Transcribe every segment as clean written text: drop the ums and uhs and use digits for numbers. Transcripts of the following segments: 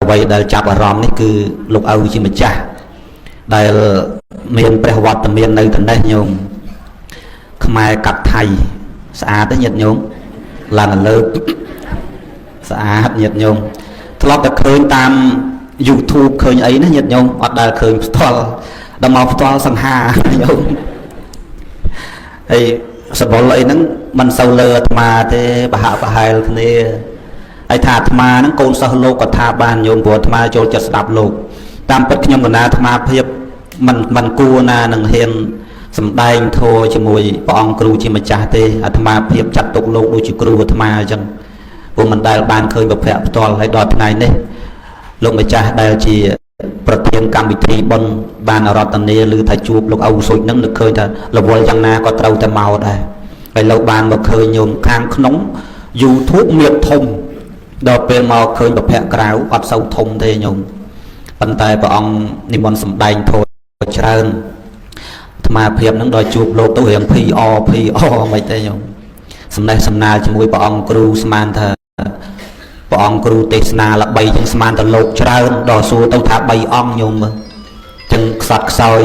អ្វីដែលចាប់អារម្មណ៍នេះគឺលោកឪជាម្ចាស់ដែលមានព្រះវត្តមាននៅតំណេះញោមខ្មែរកាត់ថៃស្អាតទេញាតិញោមឡើងលើកស្អាតញាតិញោមធ្លាប់តែឃើញតាម YouTube ឃើញអីណាញាតិញោមអត់ដែលឃើញផ្ទាល់ដល់មកផ្ទាល់សង្ហាញោមហើយសបុលអីហ្នឹងមិនសូវលើអាត្មាទេបហៈបហែលគ្នាហើយថាអាត្មាហ្នឹងកូនសិស្សលោកក៏ថាបានញោមព្រោះអាត្មាចូលចិត្តស្ដាប់លោកតាមពិតខ្ញុំកណាអាត្មាភាពមិនគួរណានឹងហ៊ានសំដែងធម៌ជាមួយព្រះអង្គគ្រូជាម្ចាស់ទេអាត្មាភាពចាត់ទុកលោកដូចជាគ្រូអាត្មាអញ្ចឹងព្រោះមិនដែលបានឃើញប្រភពផ្ទាល់ហើយដល់ថ្ងៃនេះលោកម្ចាស់ដែលជាប្រធានកម្មវិធីបុណ្យបានរតនាឬថាជួបលោកឪសុចហ្នឹងនឹកឃើញថារវល់យ៉ាងណាក៏ត្រូវតែមកដែរហើយលោកបានមកឃើញញោមខាងក្នុង YouTube មានធំដល់ពេលមកឃើញប្រភពក្រៅអត់សូវធំទេញោមប៉ុន្តែព្រះអង្គនិមន្តសម្ដែងធម៌ច្រើនអាត្មាភាពហ្នឹងដល់ជួបលោកទៅរៀង PR មិនទេញោមសំណេះសំណាលជាមួយព្រះអង្គគ្រូស្មានថាព្រះអង្គគ្រូទេសនាល្បីជាងស្មានទៅលោកច្រើនដល់សួរទៅថា3អង្គញោមមើលចឹងខ្សត់ខ្សោយ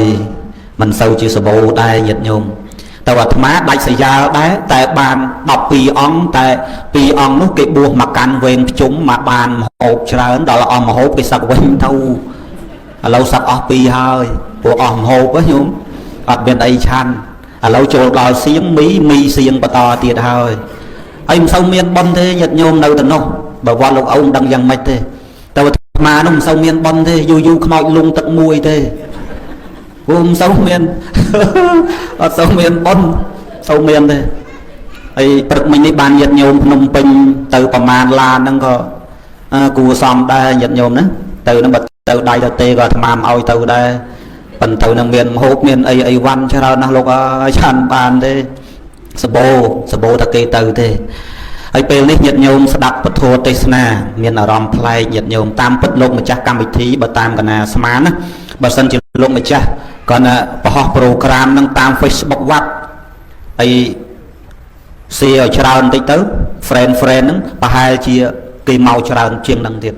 មិនសូវជាសបោដែរញាតិញោមតែអាត្មាដាច់សយ៉ាលដែរតែបាន12អង្គតែ2អង្គនោះគេបួសមកកាន់វេនភ្ជុំមកបានមហូបច្រើនដល់អស់មហូបគេសឹកវិញទៅឥឡូវសឹកអស់2ហើយព្រោះអស់មហូបញោមអត់មានអីឆាន់ឥឡូវចូលដល់សៀងមីសៀងបន្តទៀតហើយមិនសូវមានប៉ុនទេញាតិញោមនៅទៅនោះបើវត្តលោកអូនដឹងយ៉ាងម៉េចទេតែអាត្មានោះមិនសូវមានប៉ុនទេយូរខ្មោចលងទឹកមួយទេព្រោះមិនសូវមានអត់សូវមានប៉ុនសូវមានទេហើយព្រឹកមិញនេះបានញាតិញោមភ្នំពេញទៅប្រមាណឡានហ្នឹងក៏គួរសមដែរញាតិញោមណាទៅហ្នឹងបើទៅដៃទៅទេក៏អាត្មាមិនឲ្យទៅដែរប៉ុន្តែនឹងមានមហូបមានអីវ៉ាន់ច្រើនណាស់លោកអើយឆាន់បានទេសបោតែគេទៅទេហើយពេលនេះញាតិញោមស្ដាប់ពធទេសនាមានអារម្មណ៍ប្លែកញាតិញោមតាមពិតលោកម្ចាស់កម្មវិធីបើតាមកណាស្មានណាបើសិនជាលោកម្ចាស់គាត់បង្ហោះប្រូក្រាមនឹងតាម Facebook វត្តហើយ share ឲ្យច្រើនបន្តិចទៅ friend ហ្នឹងប្រហែលជាគេមកច្រើនជាងនឹងទៀត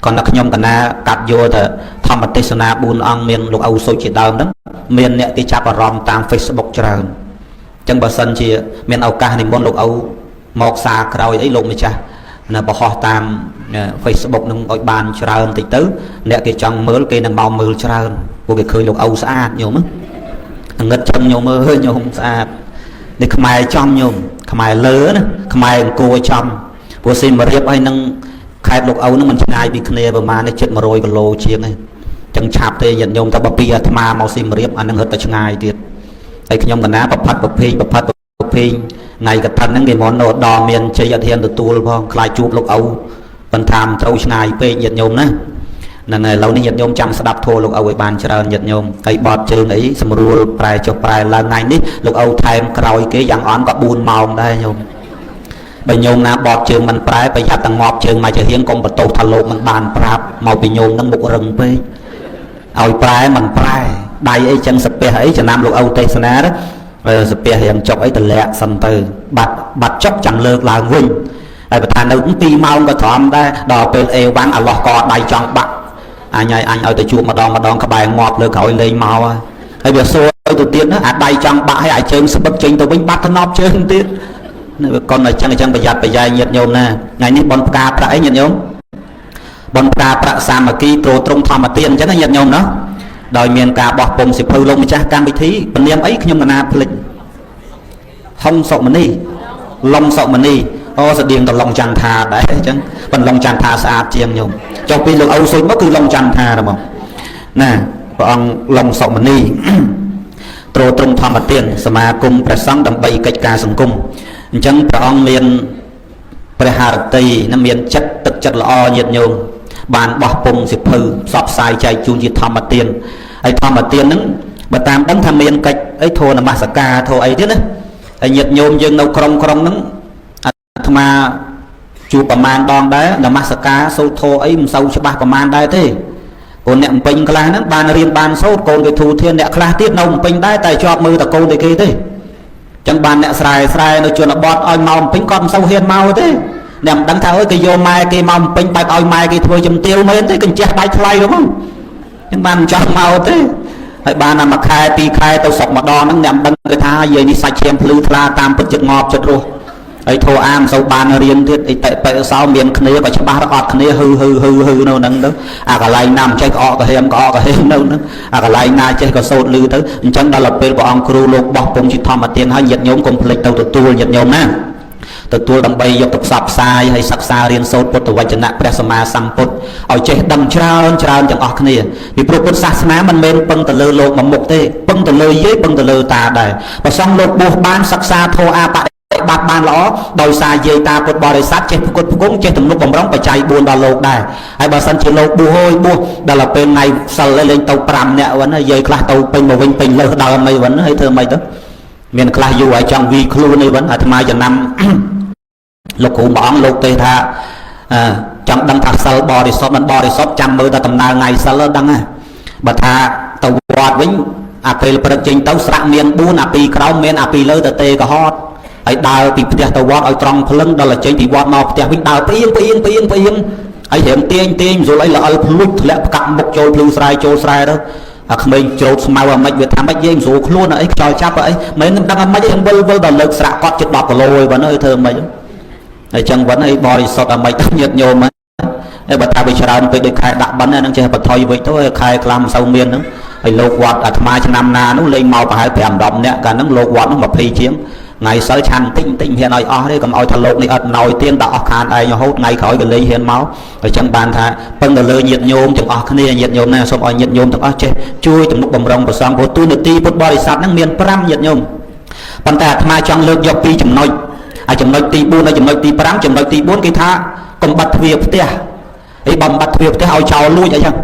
គាត់ថាខ្ញុំកណាកាត់យកទៅធម្មទេសនា4អង្គមានលោកឪសុចជាដើមហ្នឹងមានអ្នកគេចាប់អារម្មណ៍តាម Facebook ច្រើនអញ្ចឹងបើសិនជាមានឱកាសនិមន្តលោកឪមកសារក្រោយអីលោកម្ចាស់បង្ហោះតាម Facebook នឹងឲ្យបានច្រើនបន្តិចទៅអ្នកគេចង់មើលគេនឹងមកមើលច្រើនព្រោះគេឃើញលោកឪស្អាតញោមងឹតចឹងញោមមើលញោមស្អាតនេះខ្មែរចំញោមខ្មែរលើណាខ្មែរអង្គរចំព្រោះសៀមរាបហើយនឹងខេត្តលោកឪនឹងមិនឆ្ងាយពីគ្នាប្រហែលជិត100គីឡូជាងឯងចឹងឆាប់ទេញាតិញោមតែបើពីអាត្មាមកសៀមរាបអានឹងរត់ទៅឆ្ងាយទៀតហើយខ្ញុំកណាប្រផាត់ប្រភេងថ្ងៃកឋិនហ្នឹងគេមកនៅដល់មានជ័យអធិនទទួលផងខ្លាចជួបលោកឪប៉ុន្តែមិនត្រូវឆ្ងាយពេកញាតិញោមណាហ្នឹងហើយឥឡូវនេះញាតិញោមចាំស្ដាប់ធម៌លោកឪឲ្យបានច្រើនញាតិញោមហើយបត់ជើងអីស្រួលប្រែចុះប្រែឡើងថ្ងៃនេះលោកឪថែមក្រោយគេយ៉ាងអន់ក៏4ម៉ោងដែរញោមបើញោមណាបត់ជើងមិនប្រែប្រយ័ត្នតែងាប់ជើងមកជារៀងកុំបន្ទោសថាលោកមិនបានប្រាប់មកពីញោមហ្នឹងមុខរឹងពេកឲ្យប្រែមិនប្រែដៃអីចឹងសពះអីចំណាំលោកឪទេសនាទៅសពះរៀងចុកអីតម្លាក់សិនទៅបាត់ចុកចាំលើកឡើងវិញហើយបើថានៅ2ម៉ោងក៏ត្រឹមដែរដល់ពេលអេវ៉ាន់អាឡោះក៏ដៃចង់បាក់អញឲ្យទៅជួបម្ដងក្បែរងាប់លើក្រោយលេងមកហើយវាសួរទៅទៀតណាអាដៃចង់បាក់ហើយអាចជើងស្បឹកចេញទៅវិញបាត់ថ្នប់ជើងទៀតវាកុំអញ្ចឹងប្រយ័ត្នប្រយែងញាតិញោមណាថ្ងៃនេះបនផ្កាប្រាក់អីញាតិញោមបនផ្កាប្រាក់សាមគ្គីទ្រទ្រង់ធម្មទានអញ្ចឹងញាតិញោមណាដោយមានការបោះពុំសិភៅលោកម្ចាស់កម្មវិធីពនាមអីខ្ញុំកណាភ្លេចហុងសុមនីឡុងសុមនីស្តៀងទៅឡុងចន្ទថាដែរអញ្ចឹងប៉ុន្តែឡុងចន្ទថាស្អាតជាងញោមចុះពីលោកឪសុញមកគឺឡុងចន្ទថាហ្មងណាព្រះអង្គឡុងសុមនីទ្រទ្រង់ធម្មទានសមាគមព្រះសង្ឃដើម្បីកិច្ចការសង្គមអញ្ចឹងព្រះអង្គមានព្រះハរតីនិងមានចិត្តទឹកចិត្តល្អញាតិញោមបានបោះពុំសិភៅផ្សព្វផ្សាយចែកជូនជាធម្មទានហើយធម្មទានហ្នឹងបើតាមដឹងថាមានកិច្ចអីធម៌នមស្ការធម៌អីទៀតណាហើយញាតិញោមយើងនៅក្រុងហ្នឹងអាត្មាជួបប្រមាណដងដែរនមស្ការសូត្រធម៌អីមិនសូវច្បាស់ប្រមាណដែរទេព្រោះអ្នកបំពេញខ្លះហ្នឹងបានរៀនបានសូត្រកូនគេធូរធានអ្នកខ្លះទៀតនៅបំពេញដែរតែជាប់មើលតកូនតែគេទេចឹងបានអ្នកស្រែនៅជនបទឲ្យមកបំពេញគាត់មិនសូវហ៊ានមកទេ អ្នកមិនដឹងថាអើយគេយកម៉ែគេមកពេញបែបឲ្យម៉ែគេធ្វើជំទាវមែនទេកញ្ចេះដៃថ្លៃហ្នឹងចឹងបានមិនចង់មកទេហើយបានតែមួយខែពីរខែទៅស្រុកម្ដងហ្នឹងអ្នកមិនដឹងគេថាយាយនេះសាច់ឈាមភ្លឺថ្លាតាមពិតចិត្តងាប់ចិត្តរស់ហើយធោអាមសូវបានរៀនទៀតអីតេបិសោមានគ្នាក៏ច្បាស់រអត់គ្នាហឺនៅហ្នឹងទៅអាកន្លែងណាមិនចេះក្អកកាហៀមនៅហ្នឹងអាកន្លែងណាចេះក៏សូត្រលឺទៅអញ្ចឹងដល់ពេលព្រះអង្គគ្រូលោកបោះពុំជាធម្មទានហើយញាតិញោមកុំភ្លេចទៅទទួលញាតិញោមណាទទួលដើម្បីយកទៅផ្សព្វផ្សាយហើយសិក្សារៀនសូត្រពុទ្ធវចនៈព្រះសម្មាសម្ពុទ្ធឲ្យចេះដឹងច្រើនទាំងអស់គ្នាពីព្រោះពុទ្ធសាសនាមិនមែនពឹងទៅលើលោកមួយមុខទេពឹងទៅលើយាយពឹងទៅលើតាដែរប្រសងលោកបួសបានសិក្សាធម៌អាបបាត់បានល្អដោយសារយាយតាពុទ្ធបរិស័ទចេះផ្គត់ផ្គង់ចេះទំនុកបំរុងបច្ច័យ4ដល់លោកដែរហើយបើសិនជាលោកបួសដល់ពេលថ្ងៃសិលលេងទៅ5នាក់វិញយាយខ្លះទៅពេញមកវិញពេញលើសដើមអីវិញហើយធ្វើម៉េចទៅមានខ្លះយូរហើយចង់វីខ្លួននេះវិញអាត្មាចំណាំលោកគ្រូមួយអង្គលោកទេថាចង់ដឹងថាសិលបរិសុទ្ធមិនបរិសុទ្ធចាំមើលតែដំណើរថ្ងៃសិលដឹងណាបើថាទៅវត្តវិញអាពេលព្រឹកចេញទៅស្រាក់មាន4អា2ក្រោមមានអា2លើទៅទេកុហកហើយដើរពីផ្ទះទៅវត្តឲ្យត្រង់ភ្លឹងដល់ចេញពីវត្តមកផ្ទះវិញដើរព្រៀងហើយរៀមទាញស្រួលអីល្អិលភ្លុចធ្លាក់ផ្កាប់មុខចូលភ្លឺស្រែចូលស្រែទៅអាក្មេងច្រូតស្មៅអាម៉េចវាថាម៉េចយាយស្រួលខ្លួនអីខ្យល់ចាប់អីមិនដឹងអាម៉េចឯងវិលដល់លើកស្រាក់គាត់ជិត10គីឡូឯវិញធ្វើម៉េចហើយចឹងវិញអីបរិសុទ្ធអាម៉េចទៅញាតញោមហើយបើថាវាច្រើនពេកដូចខែដាក់បិណ្ឌហ្នឹងចេះបន្ថយវិញទៅខែខ្លះមិនសូវមានហ្នឹងហើយលោកវត្តអាត្មាឆ្នាំណានោះលេងមកប្រហែល5-10នាក់កាលហ្នឹងលោកវត្តនោះ20ជាងថ្ងៃសិលឆាន់តិចហ៊ានឲ្យអស់ទេកុំឲ្យថាលោកនេះអត់ណយទៀនដាក់អស់ខានឯងរហូតថ្ងៃក្រោយក៏លេងហ៊ានមកហើយចឹងបានថាពឹងទៅលើញាតិញោមទាំងអស់គ្នាញាតិញោមណាសូមឲ្យញាតិញោមទាំងអស់ចេះជួយទំនុកបំរុងប្រសងព្រោះទូនាទីពុទ្ធបរិស័ទហ្នឹងមាន5ញាតិញោមប៉ុន្តែអាត្មាចង់លើកយក2ចំណុចហើយចំណុចទី4ហើយចំណុចទី5ចំណុចទី4គេថាកុំបាត់ទ្វារផ្ទះអីបំបត្តិទ្វារផ្ទះឲ្យចោលលួចអីចឹង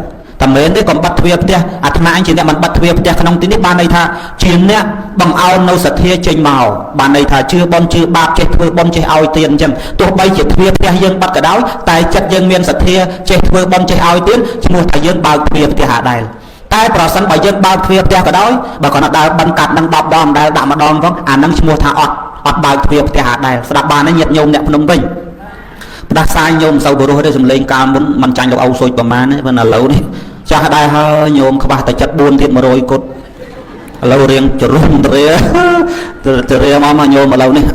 តែមែនទេកុំបាត់ទ្វារផ្ទះអាត្មាអញជាអ្នកមិនបាត់ទ្វារផ្ទះក្នុងទីនេះបានន័យថាជាអ្នកបង្អោននៅសទ្ធាចេញមកបានន័យថាជឿបុណ្យជឿបាបចេះធ្វើបុណ្យចេះឲ្យទានអញ្ចឹងទោះបីជាទ្វារផ្ទះយើងបាត់ក៏ដោយតែចិត្តយើងមានសទ្ធាចេះធ្វើបុណ្យចេះឲ្យទានឈ្មោះថាយើងបើកទ្វារផ្ទះហាដែរតែប្រសិនបើយើងបើកទ្វារផ្ទះក៏ដោយបើគាត់ដើរបិណ្ឌកាត់នឹង10ដងដែលដាក់ម្ដងផងអានឹងឈ្មោះថាអត់បើកទ្វារផ្ទះហាដែរស្ដាប់បានទេញាតិញោមអ្នកភ្នំពេញផ្ដាសាយញោមសូវបរោះទេសំលេងកាលមុនមិនចាញ់លោកអ៊ូសុចប្រមាណទេប៉ុន្តែឥឡូវនេះចាស់ដែរហើយញោមខ្វះតែចិត្ត4ទៀត100គុតឥឡូវរៀងជ្រុំទៅរៀងមកញោមឥឡូវនេះ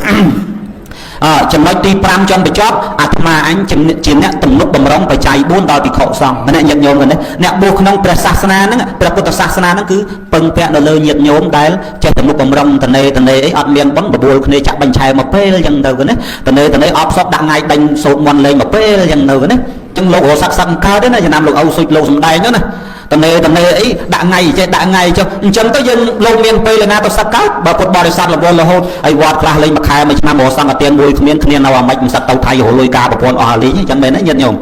ចំណុចទី5ចុងបញ្ចប់អាត្មាអញជាអ្នកទំនុកបំរុងបច្ច័យ4ដល់ភិក្ខុសង្ឃម្នាក់ញាតិញោមហ្នឹងអ្នកបួសក្នុងព្រះសាសនាហ្នឹងព្រះពុទ្ធសាសនាហ្នឹងគឺពឹងពាក់នៅលើញាតិញោមដែលចេះទំនុកបំរុងតនេអីអត់មានបុណ្យបបួលគ្នាចាក់បញ្ឆែមកពេលអញ្ចឹងទៅណាតនេអបសពដាក់ថ្ងៃដេញសូត្រមន្តលេងមកពេលអញ្ចឹងទៅណាចឹងលោករស័ក្តិកើតទេណាចំណាំលោកអ៊ូសុចលោកសំដែងហ្នឹងណាតនេអីដាក់ថ្ងៃចេះដាក់ថ្ងៃចុះអញ្ចឹងទៅយើងលោកមានពេលណាទៅសឹកកើតបើពុទ្ធបរិស័ទរហូតហើយវត្តខ្លះលេងមួយខែមួយឆ្នាំរកសង្ឃទានមួយគ្មានគ្នានៅអាម៉េចមិនសឹកទៅថៃរលុយការប្រពន្ធអស់អាលីអញ្ចឹងមែនទេញាតិញោម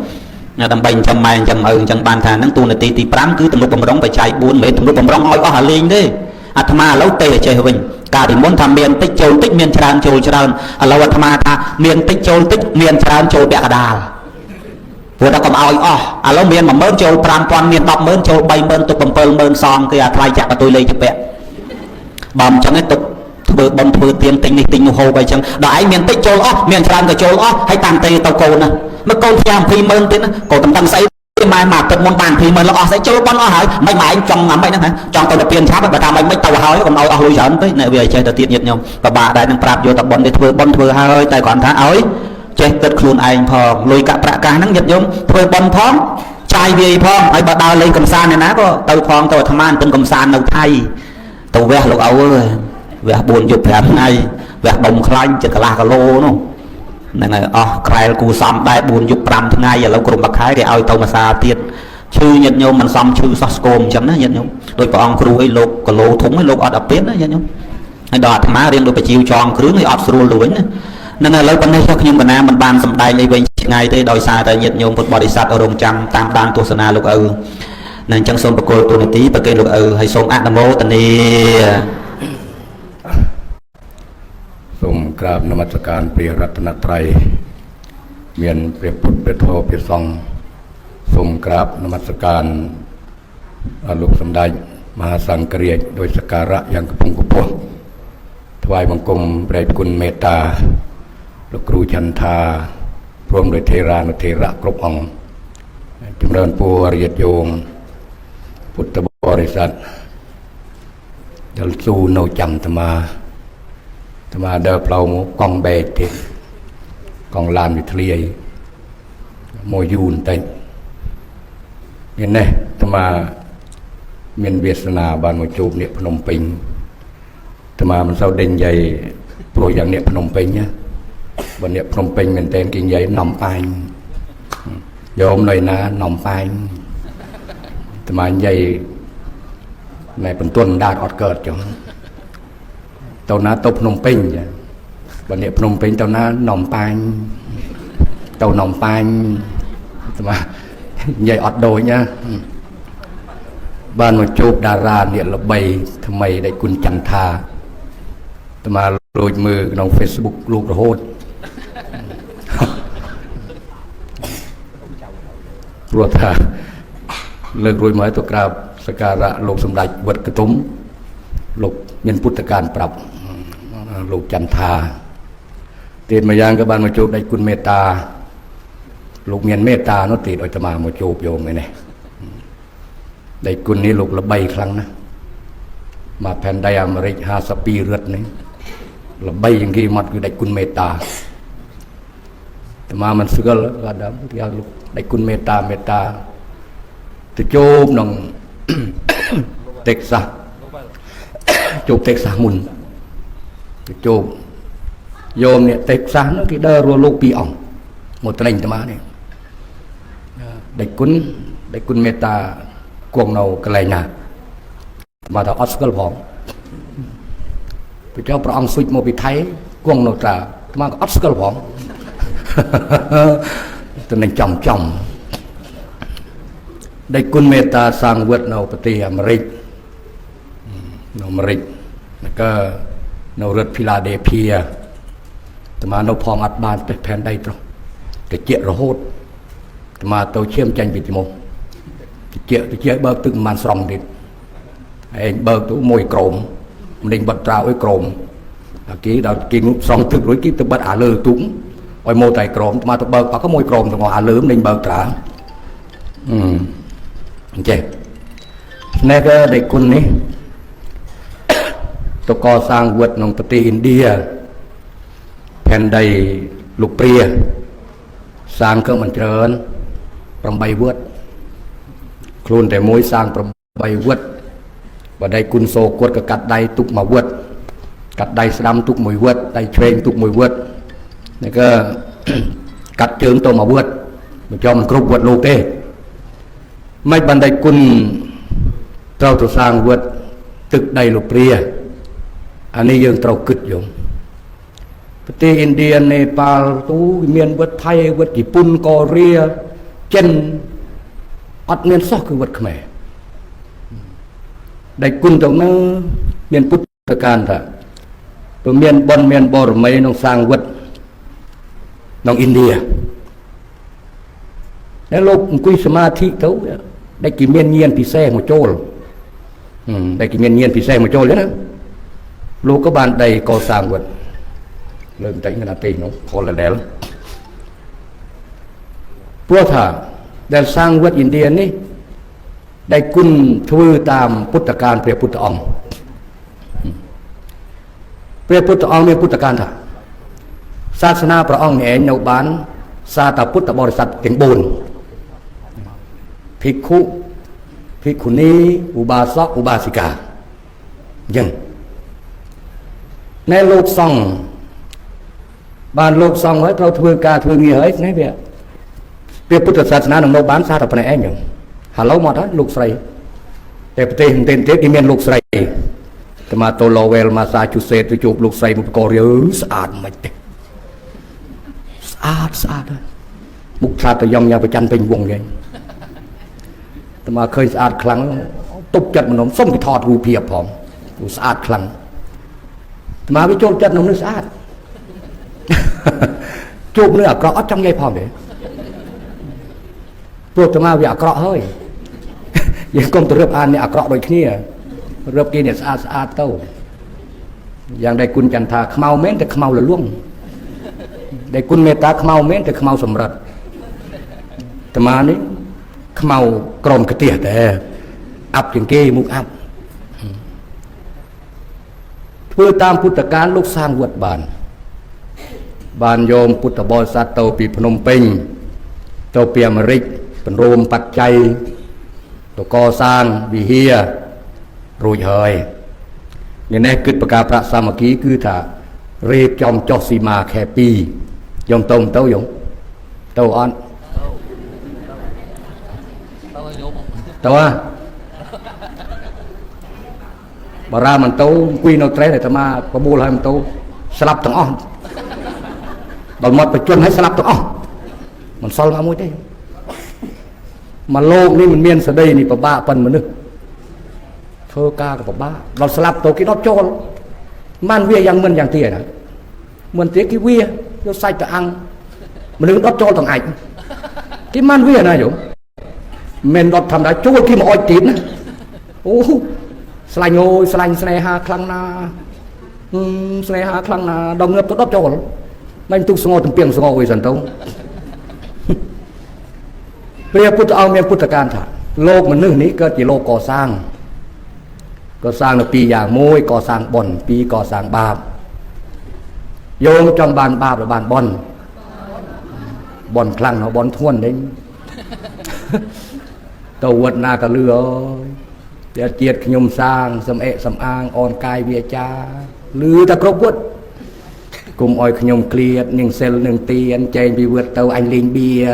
ដើម្បីចិញ្ចឹមម៉ែចិញ្ចឹមឪអញ្ចឹងបានថាហ្នឹងទូនាទីទី5គឺទំនុកបំរុងបច្ច័យ4មិនមែនទំនុកបំរុងឲ្យអស់អាលីទេអាត្មាឥឡូវទេចេះវិញកាលពីមុនថាមានតិចចូលតិចមានច្រើនចូលច្រើនឥឡូវអាត្មាថាមានតិចចូលតិចមានច្រើនចូលពាក់កណ្ដាលព្រោះតែកុំឲ្យអស់ឥឡូវមាន10000ចូល5000មាន100000ចូល30000ទុក70000សងគេអាថ្លៃចាក់កតុយលេខទៅពាក់បើមិនចឹងទេទុកធ្វើបន់ធ្វើទៀនទិញនេះទិញនោះហូបអីចឹងដល់ឯងមានតិចចូលអស់មានច្រើនក៏ចូលអស់ហើយតាមទេទៅកូនណាមកកូនផ្ញើ20000ទៀតណាកូនតំស្អីម៉ែមកទឹកមុនបាន20000លោកអស់ស្អីចូលបន់អស់ហើយមិនម៉ែឯងចង់អាម៉េចហ្នឹងចង់ទៅពៀនឆាប់បើថាមិនទៅហើយកុំឲ្យអស់លុយច្រើនពេកអ្នកវាចេះទៅទៀតញាតិញោមពិបាកដែរនឹងប្រាប់យកតែបន់នេះធ្វើបន់ធ្វើហើយតែគាត់ថាឲ្យចេះគិតខ្លួនឯងផងលុយកាក់ប្រាក់កាសហ្នឹងញាតិញោមធ្វើបន់ផងចាយវាយផងហើយបើដើរលេងកំសាន្តឯណាក៏ទៅផងទៅអាត្មាទៅកំសាន្តនៅថៃទៅវះលោកអ៊ូអើយវះ4យប់5ថ្ងៃវះដុំខ្លាញ់ចិត្តកន្លះគីឡូនោះហ្នឹងហើយអស់ក្រែលគូសំដែរ4យប់5ថ្ងៃឥឡូវក្រុមបាក់ខែគេឲ្យទៅមួយសាទៀតឈឺញាតិញោមមិនសមឈឺសោះស្គមអញ្ចឹងណាញាតិញោមដោយព្រះអង្គគ្រូអីលោកគីឡូធំឯងលោកអត់អពានណាញាតិញោមហើយដល់អាត្មារៀនដោយបជាវចងគ្រឿងឲ្យអត់ស្រួលទៅវិញណានឹងឥឡូវប៉ុណ្ណេះខ្ញុំកណាមិនបានសម្ដែងអីវិញឆ្ងាយទេដោយសារតែញាតិញោមពុទ្ធបរិស័ទរងចាំតាមដានទស្សនាលោកឪនឹងអញ្ចឹងសូមប្រគល់ទូនាទីប្រគេនលោកឪហើយសូមអនុមោទនាសូមក្រាបនមស្ការព្រះរតនត្រ័យមានព្រះពុទ្ធព្រះធម៌ព្រះសង្ឃសូមក្រាបនមស្ការលោកសម្ដេចមហាសង្ឃរាជដោយសក្ការៈយ៉ាងកំពុងកំពស់ថ្វាយបង្គំព្រះគុណមេត្តាលោកគ្រូចន្ទថា พร้อมด้วยเทรานุเทระครบองค์จำเริญปูอริยโยมพุทธบริษัทเดินสู้โนจำธรรมาเดินเปล่ากองเบตกองลานวิทลีโมยูนเต็งเห็นไหมธรรมาเมียนเวียสนาบานมาจูบเนี่ยพนมเปญธรรมามันเศร้าเด่นใหญ่โปรยอย่างเนี่ยพนมเปญเนี่ยวันเนี่ยพนมเปญเป็นเต็นกินใหญ่นำไปโยมหน่อยนะนำไปธรรมาใหญ่ในเป็นต้นดาดอดเกิดจังตอนนั้นตบพนมเปญจ้ะวันนี้พนมเปญตอนนั้นนำไปตอนนำไปธรรมาใหญ่อดโดยเนี่ยบ้านมาจูบดาราเนี่ยละใบทำไมได้คุณจันทาแต่มาโรยมือน้องเฟซบุ๊กลูกระโหดรัวทาเลิกโรยไม้ตัวกราบสการะโลกสมดัยวัดกระตุ้มโลกเงินพุทธการปรับโลกจันทาเตียนมายังกับบ้านมาจูบได้คุณเมตตาลูกเมียนเมตตาโนติดอัตมามาจูบโยมไงเนี่ยได้กุลนี้ลูกละใบครั้งนะมาแผ่นไดอเมริก50 ปีเรือนนี้ละใบอย่างที่มัดคือได้กุลเมตตาแต่มามันสึกแล้วก็ได้ที่ลูกได้กุลเมตตาจะจูบน้อง เท็กซัสจูบเท็กซัสมุนจะจูบโยมเนี่ยเท็กซัสนั่นที่ได้รัวลูกปีอ่องหมดตระหนี่มาเนี่ยได้กุลเมตตากวงเรากระไรนะมาต่อออสเกิลผมพระเจ้าพระองค์สุดโมบิไทยกวงเราตามาก็ออสเกิลผมตัวนั้นจอมได้กุลเมตตาสร้างเวทเราปฏิอเมริกแล้วก็เราเรือฟิลาเดลเฟียแต่มาเราพองอัดบานไปแผ่นใดตรงแต่เจี๊ยระโหดแต่มาตัวเชื่อมใจบิดโมเจี๊ยเบิกตึงมันสองดิไอ้เบิกตัวมวยโกรมมันดึงบัดตราไอ้โกรมกี้เรากินสองตึกrồiกี้ตัวบัดอาเลือตุ้งไอ้โมไตโกรมมาตัวเบิกเอาก็มวยโกรมตัวอาเลือมันดึงเบิกตราเจ๊นี่ก็เด็กคนนี้ตัวก่อสร้างวัดนองประเทศอินเดียแผ่นใดลูกเปรียสร้างเครื่องมันเจริญประใบวัดครูนแต่มวยสร้างประใบวัดว่าได้กุนโซกวดกับกัดได้ตุกมาวัดกัดได้สลัมตุกมวยวัดได้เทรนตุกมวยวัดนี่ก็ กัดเชิงตัวมาวัดมันจอมกรุบวัดโลกเต้ไม่บันไดกุนเราตัวสร้างวัดตึกใดลูกเปรียอันนี้ยังเรากึดอยู่ประเทศอินเดียเนปาลตู้เมียนวัดไทยวัดญี่ปุ่นกอเรียเจนอัดเมียนซอกคือวัดเขมรได้กุนตรงนั้นเมียนพุทธการท่ะตัวเมียนบอลเมียนบอลไม่น้องสร้างวัดน้องอินเดียแล้วโลกกุยสมาธิเท่าได้กี่เมียนเงียนพิเศษมาโจลได้กี่เมียนเงียนพิเศษมาโจลแล้วนะโลกก็บานได้ก่อสร้างวัดเริ่มใจขนาดตีน้องพอละแล้วพวกท่าได้สร้างวัดอินเดียนี่ได้กุนทวีตามพุทธการพระพุทธองค์พระพุทธองค์มีพุทธการท่าศาสนาพระองค์เนี่ยในบ้านซาตาพุทธบริษัทถึงบุญภิกขุณีอุบาสกอุบาสิกายังในโลกซ่องบ้านโลกซ่องไว้เราทวีการทวีเงี้ยเฮ้ยไงเบี้ยเพื่อพุทธศาสนาของเราบ้านซาตาปนัยเองอย่างฮัลโหลมาท่านลูกใส่แต่ประเทศเต็นเทปที่เมียนลูกใส่แต่มาโตโลเวลมาซาชูเซตไปจูบลูกใส่มุกกอเรียสะอาดไม่เต็มสะอาดมุกชาตยองยาไปจันเป็นวงเลยแต่มาเคยสะอาดครั้งตกจัดมันนมส้มไปทอดรูเพียบผอมสะอาดครั้งแต่มาไปจูบจัดนมนึกสะอาดจูบเนื้อกรอบtrong dâyผอมเลยพวกจะมาวิอักระเฮ้ยยังกลมตัวเรือบอันเนี่ยอักระโดยขี้เรือบกินเนี่ยสะอาดเต้าอย่างได้กุญจันทาขมเอาเม้นแต่ขมเอาละล่วง để quân mê ta khmau mến thì khmau sầm rậtแต่มานี้ขมากรมกระเตียแต่อับอย่างเกมุกอับเพื่อตามพุทธการลูกสร้างวัดบานโยมพุทธบริษัทเตาปีพนมเปญเตาเปียมริกเป็นรวมปัจจัยตัวก่อสร้างวิเฮียรูยเฮยอย่างนี้คือประกาศพระสามัคคีคือถ้าเรียบจอมจอสีมาแค่ปียมตรงเต้ายงเต้าอ่อนแต่ว่าบารามันโตกุยนเอาเตรเนี่ยแต่มาประมูลให้มันโตสลับตั้งอ้อตอนหมดไปจนให้สลับตั้งอ้อมันซอลมามุ้ยได้มาโลกนี่มันเมียนสะดีนี่ปะบ้าปันมันนึกเธอกากับปะบ้าเราสลับโตกินนอโจลมันเวียยังเหมือนอย่างเตี้ยนะเหมือนเตี้ยกี่เวียเราใส่ตะอังมันนึกนอโจลต่างไอ้ที่มันเวียนะโยมเมนรถทำได้โจลที่มาอ้อยตีนนะโอ้สลายโง่สลายสลายหาครั้งนาสลายหาครั้งนาดองเงือบตัวดอกโจลมันตุกสงอถึงเปียงสงอไว้สันตงเรียกพุทธเอาเมียพุทธการถ่าโลกมันนึ่งนี้เกิดจากโลกก่อสร้างในปีอย่างมวยก่อสร้างบ่อนปีก่อสร้างบาปโยงจอมบานบาปหรือบานบ่อนคลั่งเขาบ่อนท่วนได้ตัววัดนากระเลือเจียดเจียดขยมสร้างสำเอะสำอางอ่อนกายเวียจาหรือตะครบวัดกลุ่มอ้อยขยมเคลียดหนึ่งเซลหนึ่งเตียนใจบีเวดเตาอันลิงเบีย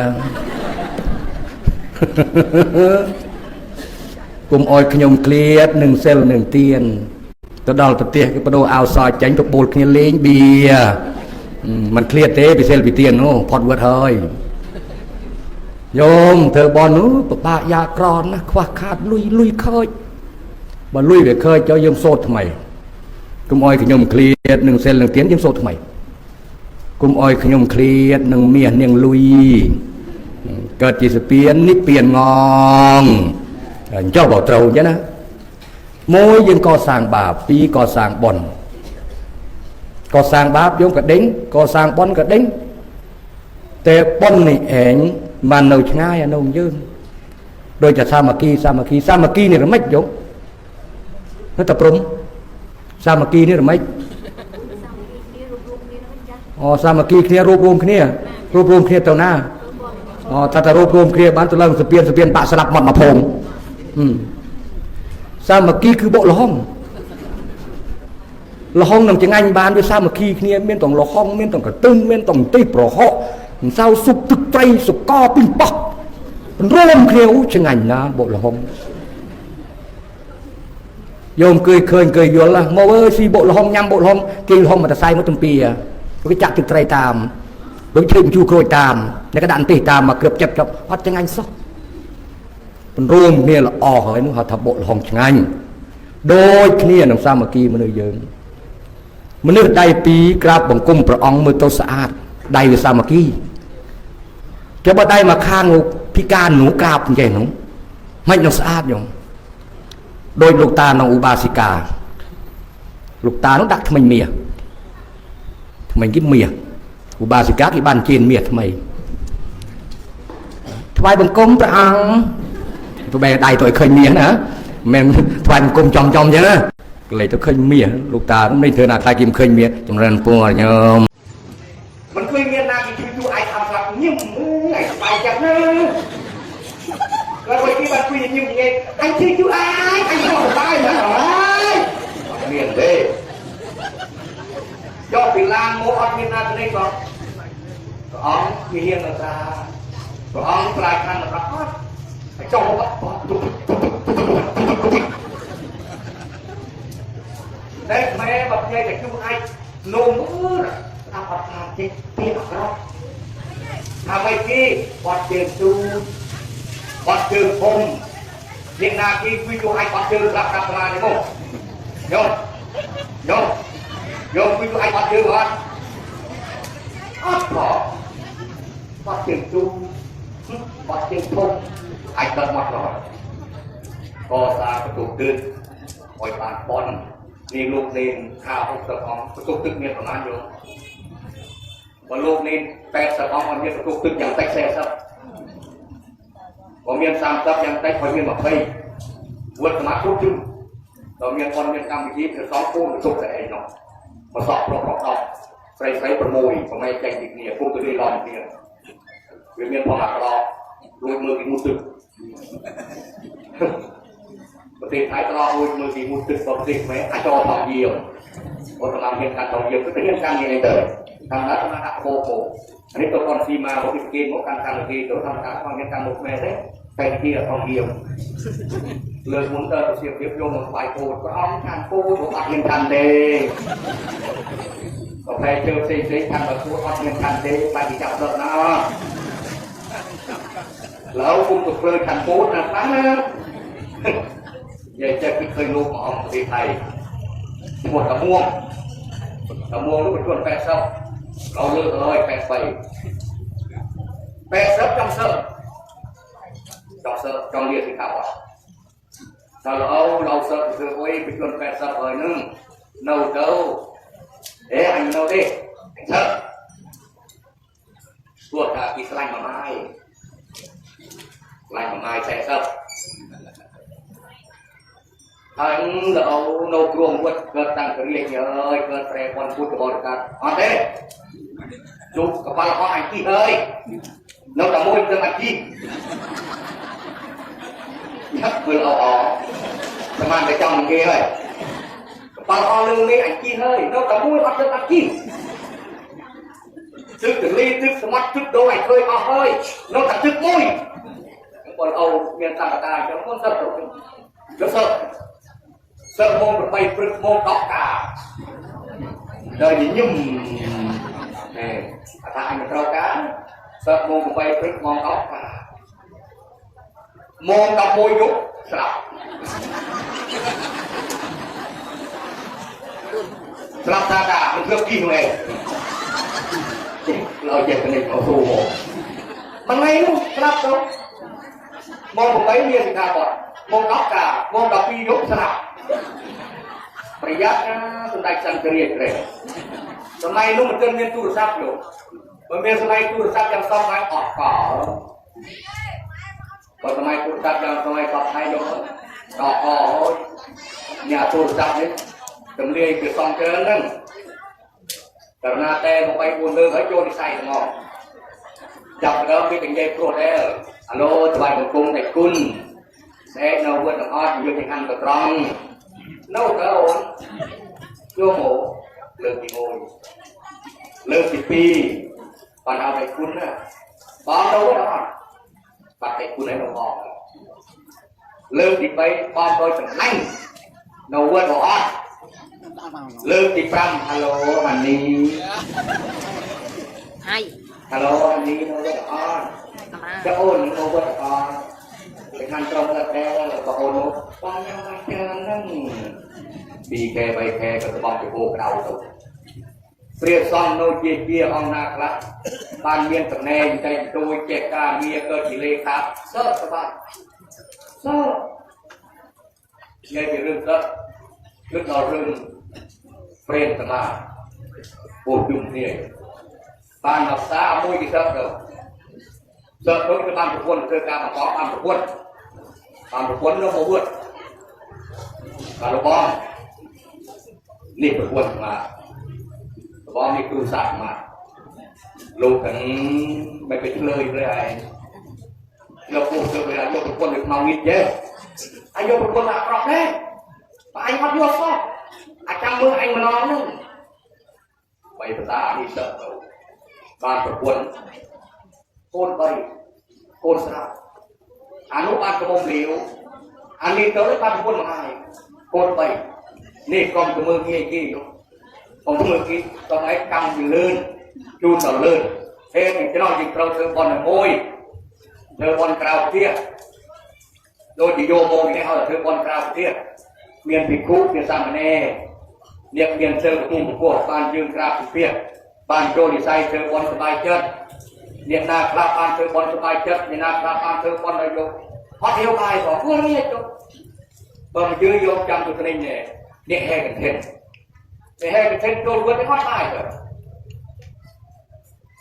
กลุ่มอ้อยขยมเคลียดหนึ่งเซลหนึ่งเตียนตะดอลตะเตียก็ประโดเอาซอยจังตะปูขยมลิงเบียมันเคลียดเต้ไปเซลไปเตียนโน่พอดเวิร์ดเฮ้ยโยมเธอบอลนู้ปะปะยากรอนนะควักขาดลุยเคยบอลลุยไปเคยเจ้าโยมโซดทำไมกุมอ้อยขยมเคลียดหนึ่งเซนหนึ่งเตียนโยมโซดทำไมกุมอ้อยขยมเคลียดหนึ่งเมียนยังลุยเกิดจีสเปียนนิเปียนงองเจ้าบอกเตาใช่นะโมยยังก่อสร้างบาปปีก่อสร้างบ่อนก่อสร้างบาปโยมกับเด้งก่อสร้างบ่อนกับเด้งแต่บ่อนนี่เองมันเอาง่ายนงยืนโดยจะสามัคคีนี่เราไม่ยกนั่นแต่ปรุงสามัคคีนี่เราไม่อ๋อสามัคคีเนี่ยรวบรวมเนี่ยเต่าหน้าอ๋อถ้ารวบรวมเนี่ยบ้านตัวเรื่องสเปียนปะสลับหมดมาพงสามัคคีคือโบละห้องนั่งจะง่ายบ้านด้วยสามัคคีเนี่ยเมียนต้องละห้องเมียนต้องกระตุ้นเมียนต้องตีปลอกเหาะเศร้าสุกตึกไตรสุกก้อปิ้งปอกเป็นร่วมเขียวช่างไงนะโบละห้องโยมเคยย้อนละโมเวอร์ซีโบละห้องยำโบละห้องกินห้องมันจะใส่มาตั้งปีอ่ะก็จับตึกไตรตามโดยทีมชูโครยตามในกระดานตีตามมาเกือบจับวัดช่างไงซะเป็นร่วมเนี่ยละอ๋อเฮ้ยนึกว่าทับโบละห้องช่างไงโดยเนี่ยน้องสามัคคีมันเลยเยอะมันนึกได้ปีกราบบังกุมพระองค์มือโตสะอาดได้หรือสามัคคีจะบ่ได้มาข้างพิการหนูกราบใจหนูไม่ยอมสะอาดยงโดยลูกตาน้องอุบาสิกาลูกตาน้องดักทำไมเมียกิ๊บเมียอุบาสิกาที่บ้านเจนเมียทำไมบังกลมพระอังตัวแบได้ตัวเคยเมียนะแม่งถวายบังกลมจอมใช่ไหมเลยตัวเคยเมียลูกตาต้องไม่เธอหน้าใครกิมเคยเมียจำเริญปัวโยมมันเคยเมียนากิจูไอทำสักยิ้มไอไปจากนั้นแล้ววันที่มันคุยยิ้มยังไงไอที่จูไอชอบตายนะเหรอเมียนเด้ยอดปีลางโมอดเมียนาตัวนี้ก่อนอ๋อมีเฮียนนะจ๊ะอ๋อปลายคันนะครับไอเจ้าบอกได้แม่แบบไงแต่จูไอโน้มมือทำอะไรเจ็บเปียกร้อนทำไอ้ที่วัดเจอจูวัดเจอพงยังนาคีคุยดูไอ้วัดเจอรับกลับมาเลยมั้งโยคุยดูไอ้วัดเจอวัดอ๋อพอวัดเจอจูวัดเจอพงไอ้ตัดมัดเลยก็สาประตูตึกคอยปานปอนนี่ลูกเล่นข้าวพวกตะกองประตูตึกเนี่ยประมาณอยู่บ còn lúc này pet sẽ có còn biết tục tức chẳng tách xe sắp có miền sam sắp chẳng tách có miền mặc phây vượt mát thuốc chứ rồi miền con miền cam bị thì sáu phun tục để nó mà sọt nó xây bờ môi còn mấy cành thịt nè phun từ đi lòng kia vì miền phong lạc lo lùi mưa cái mútตึกประเทศไทยตลอดลอยมือที่มุดตึกประเทศไหมอาจจะทำเยี่ยมคนทำเห็นการทำเยี่ยมก็จะเห็นการยังไงเด้อทำแล้วทำหนักโบอันนี้ตัวคอนซีมาเราเป็นเกณฑ์ของการทำเกณฑ์ตัวทำการทำเห็นการหมดแม่ได้ใครที่จะทำเยี่ยมเลือกมุนเตอร์เสียบเรียบโยมไปโกดก็เอาการโกดของอัดเห็นการเดย์ต่อไปเจอเซ็งการแบบโกดอัดเห็นการเดย์ไปที่จับเลยนะแล้วคุณถูกเลยการโกดนะครับยายแจ๊คเคยรู้ของประเทศไทยหมดกระม่วงรู้เป็นคนแปะซับเราเลิกเลยแปะไปแปะซับtrong sợ trong lia thì khảo sao lâu sợ thì ôiเป็นคนแปะซับrồiนึงnâu đâu để anh nâu đi anh sợ tuột cả cái lạnh mà mai sẽ sập anh đậu nâu cuồng quật cất tăng cái gì ơi cất tre con phút bồi cất hoàn thế chụp cái bao hoa anh chi ơi nâu cả môi tương anh chi nhắc vừa ỏ cái màn cái chồng kia ơi cái bao hoa lưng đi anh chi ơi nâu cả môi hoa tương anh chi trước từ ly trước mắt trước đâu anh hơi ỏ ơi nâu cả trước môi còn Âu miền Tây ta cho nó không sợ rồi nó sợ môn được bay phượt môn tóc cả đời thì nhung này thằng anh trâu cá sợ môn được bay phượt môn tóc cả môn đọc môi nhúc sập ta cả mình cướp kim này lời chuyện này nó thù hộ bằng này luôn sập đâu môn một mấy miền cả bọn môn tóc cả môn đọc phi nhúc sậpประหยัดนะสมัยสังเกตเลยสมัยนู้นมันเกินเงินตู้ซับอยู่มันเป็นสมัยตู้ซับยังซ่อมไม้ออกก่อพอสมัยตู้ซับยังสมัยปลอดภัยอยู่ต่อก่อเนี่ยตู้ซับนี่จำเรียงคือซ่อมเกินนั่นแต่หน้าแต่ลงไปบนเรือให้โยนใส่หม้อจับแล้วมีเป็นใยโปรดแล้วฮัลโหลสบายของกุ้งแต่กุ้งเด็กเราเพื่อนต่างอ้อนอยู่ที่อันตะตรองnấu cả ổn vô mổ lợn thì ngồi lợn thì pi và nào thầy quân á bom đâu đó và thầy quân ấy đâu bom lợn thì bay bom tôi chẳng lanh đâu quên bỏ lợn thì pram hello honey hello honey đâu quên bỏ cho ôn đâu quên bỏ cái khăn trong là cái và ôn một con nhau mai chơi nâng bị kè bay kè cái bom cái bộ đầu tụเรียก ซ่อม โนเจียเจีย อองนาคละ บ้านเมียนตะแนง ใจ โดย เจกา เมีย เกิด จิเลครับ เสิร์ฟ สบาย เสิร์ฟเนี่ยเป็นเรื่อง เสิร์ฟ เรื่อง เรื่อง เฟรนสมาปวดจุ่มเนี่ยบ้านหับซามุ้ยที่เสิร์ฟเดิมเสิร์ฟโดยที่บ้านทุกคนเคยการมาขอบ้านทุกคนบ้านทุกคนเราโมดบ้านเราบ้องนี่ทุกคนมาบอนี่คือสัตว์มาลูกกันไม่ไปเลยเลยเราพูดเลยอายุทุกคนเลยเมางิดเยอะอายุทุกคนละรอบแน่ไปมัดยศก็อาจารย์มือไอ้มานอนนึงไปภาษาที่เสิร์ฟบ้านทุกคนโคนไปโคนสระอนุบาลกระมงเหลวอันนี้เต๋อบ้านทุกคนมาให้โคนไปนี่กองกระมือกี้กี้ผมเมื่อกี้ตอนไอ้กำอยู่ลื่นจูนต่อลื่นเฮ้ยจะนอนยิงเราเธอบอลมวยเธอบอลกราวเทียโดยที่โยโมงให้เขาเธอบอลกราวเทียเมียนปิคุเมียนซามเน่เรียกเมียนเซอร์กับตุ้งพวกบ้านยืนกราวเทียบ้านโจดีไซน์เธอบอลสบายเจิดเรียนนาคราบ้านเธอบอลสบายเจิดเรียนนาคราบ้านเธอบอลอะไรโยพอเที่ยวไปบอกพวกนี้จบเบิ่มยืนโยมจำตัวนี้เนี่ยแห่กันเทนแต่ให้เป็นเทนโดนกันไม่ค่อยได้เลย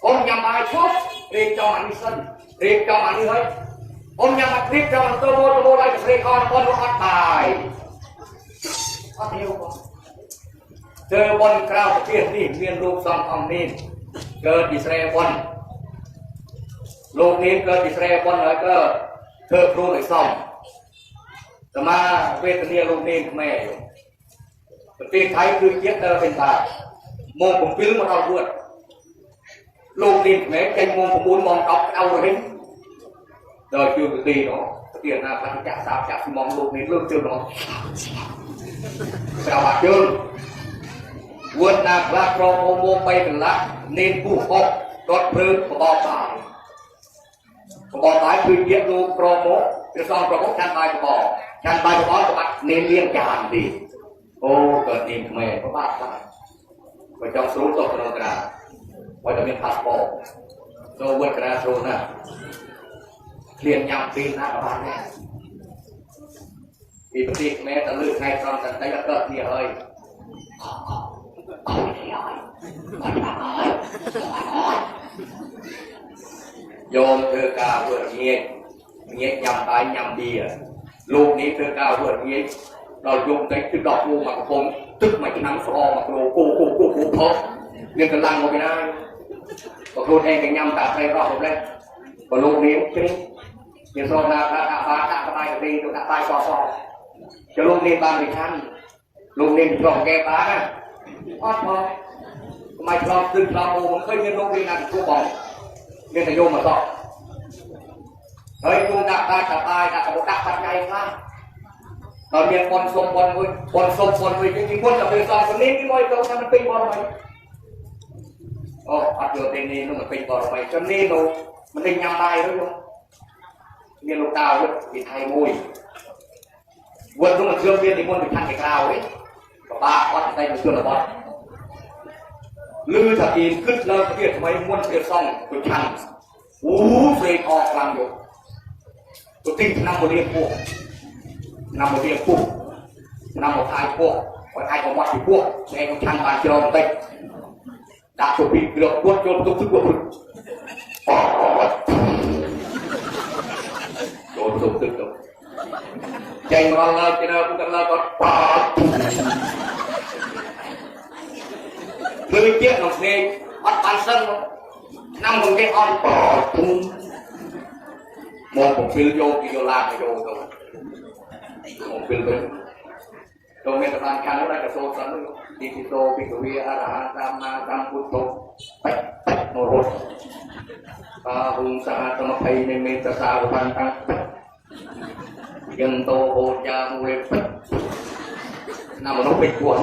ông nhằm bài chốt để cho anh đi sân để cho anh đi hơi ông nhằm bài clip cho anh tôi mua đây để con nó ăn bài có nhiều không chơi bóng cao tiền đi miền lục song phòng nên cơ Israel bóng lục nên cơ Israel bóng nói cơ thơ pro lại xongแต่มาเวทเนียลงเนนแม่ประเทศไทยคือเจ็ดเดินเป็นตามองผมฟิลมาเราด้วยลงเนนแม่ใจมองผมบุญมองตอกเอาเลยเดินจูบตีเนาะเตียนหน้าพันจักรสาวจักรมองลงเนนเริ่มเจอเนาะสวัสดีวนหน้าพระกรองโมไปกันละเนนผู้ปกรถเพลิงกระบอกตายคือเย็บลูกกรองโมจะซ่อมกระบอกชันตายกระบอกชันตายกระบอกกระบอกเนนเลี้ยงจานดีโอ้เกิดนินแม่ก็บ้าไปไปจองสูงตกกระโดดกระไว้จะมีพาสปอร์ตโซ่วนกระโดดนะเรียนยำปีนหน้ากระบาลแน่มีปฏิแม่ตะลึงให้ตอนกันได้ก็เกิดเนี่ยเฮ้ยโยมเธอกาเวอร์เงี้ยยำตายยำดีอ่ะลูกนี้เธอกาเวอร์เงี้ยเราโยมได้ตึกดอกงูมากระพงตึกไม่กินน้ำฟอมาโกรกูเพราะเรื่องกำลังโมไปได้ก็โดนเองกันยำตาใส่รอบเลยก็ลูกนี้จริงอย่างโซนาตาบ้าตาสบายดีตัวตาตายซอจะลูกนี้บางอีกชั้นลูกนี้ลองแกบ้าอ้อพอทำไมลองตึกลองโอ้เคยเรียนลูกนี้นั่นกูบอกเรียนแต่โยมมาสอบเฮ้ยกูดักตายดักกระบอกดักปัจจัยข้าเราเรียนบอลส่งบอลเลยบอลส่งบอลเลยจริงๆบอลจะเป็นสองคนนี้ที่มวยตรงนั้นมันเป็นบอลไหมโอ้อัดโยนเต็มนี้นู่นมันเป็นบอลไหมจนนี้นู่นมันเป็นยำลายแล้วโยมเรียนลูกดาวเลยที่ไทยมวยวันนู้นมันเชื่อมเรียนที่มวยเป็นทันไอ้กาวเลยกับบ้าวัดไทยมันเชื่อมระบอลลือถ้าอินขึ้นเลยประเทศทำไมมวยเกิดซ่องเป็นทันโอ้เฟรนออกกลางอยู่ตัวติ้งนำมาเรียนพวกนำมาเรียนพวกนำมาทายพวกคนไทยของวัดที่พวกแม่ของทันบานเจริญเต็มดาบสุบิเกลือกวดโยนทุกๆวันโดนสุกตึกตึกใจมันเราจะเดินกันเราก็ปาดมือเจี๊ยบหนุ่มเนยวัดปันเส้นนำคนแก่อ่อนปาดมองผมฟิลโยกิโยลาไปโยตัวมองฟิลเป็นตัวเมตตาการอะไรกับโซสันดิจิโตปิกวีอาราตามมาตามพุทโธไปโนรสตาหุงสาธรรมภัยในเมตตาพันตังยังโตโหยามุเรปนำมันต้องเป็นขวด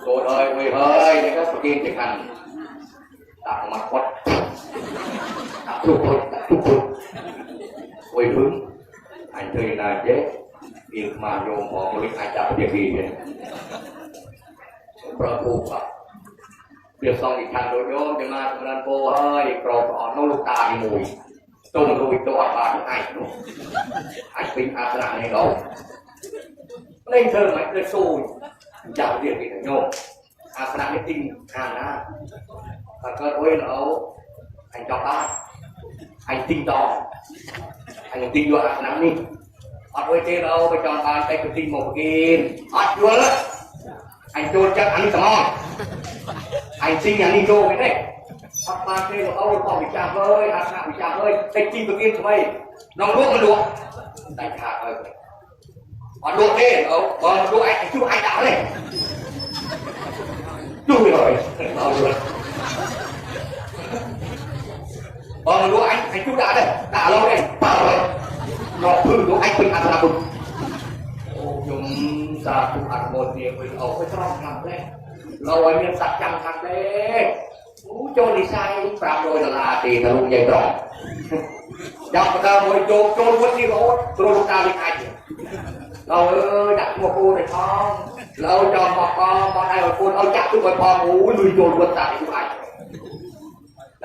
โตเลยเว้ยเฮ้ยนี่ก็สกินจะกันตามาคดทุกคนโอ้ยพึ่งอันเธอนาเจ๊อีกมาโยมหมอบริการจับเดียดีเนี่ยพระภูมิเดี๋ยวส่องอีกทางโดยโยมจะมาทำงานโป้เฮ้ยกรอบอ่อนน้องลูกตาดีมวยต้มลุยตัวบาดไอ้หนูไอ้เป็นอาสนะในเราเล่นเธอไหมเคยสู้จับเดียดีโยมอาสนะไม่จริงห่างนะแต่ก็โอ้ยเราanh cho ba anh tinh to anh tinh vô hạt nắm đi hạt với thế đâu phải cho ba tay cái tinh một kim hạt vô đó anh cho chắc anh tầm on anh tinh anh đi vô cái này hạt ba thế rồi ông còn bị chạm ơi hạt nào bị chạm ơi tay tinh một kim thôi nó luộc nó luộc tayขาดเลยhạt luộc thế ông còn luộc anh chú anh đã lên chui rồi rồiรู้anh chú đã đây đã lâu đây nóพึ่งรู้anhเป็นอาสนะบุญโอ้ยมสาธุอัดโมเดียไปเอาไปทำครั้งแรกเราไอ้เนี่ยสักจังครั้งแรกโอ้โจลิชัยปราบโดยตลาตีทะลุใหญ่ตรองยับกระโดดโจโจวันที่เราโดนตาลิขัดเราดักหัวปูในท้องเราจอมบอกมาได้หัวปูเอาจับทุกคนพอโอ้ยลุยโจรวันตาทุกคน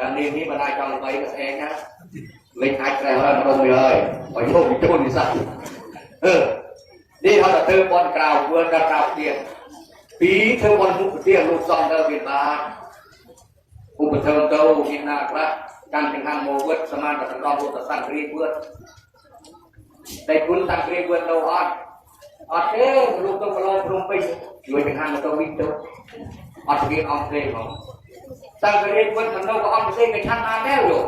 ดังนี้มาได้จองไปกับเองนะเล็กไอ้แกเราลงเลยไปโยกโจรดิสัตว์นี่เขาจะเติมบอลกราวเพื่อนกราวเตียนปีเธอบอลมุกเตียนลูกซองเดินเป็นบ้าน ឧបធម្មទៅមានណាខ្លះកាន់ទាំងខាងមកវត្តសមានដល់ដល់ពុទ្ធសាសនាវត្តតែគុណតាំងគ្រាវត្តទៅអត់ទេលោកទៅប្រឡងព្រមពេញជួយទាំងខាងទៅវិញទៅអត់មានអង្គទេហ្មងតាំងគ្រាវត្តមិននៅក៏អង្គទេគេឆាន់បានដែរលោក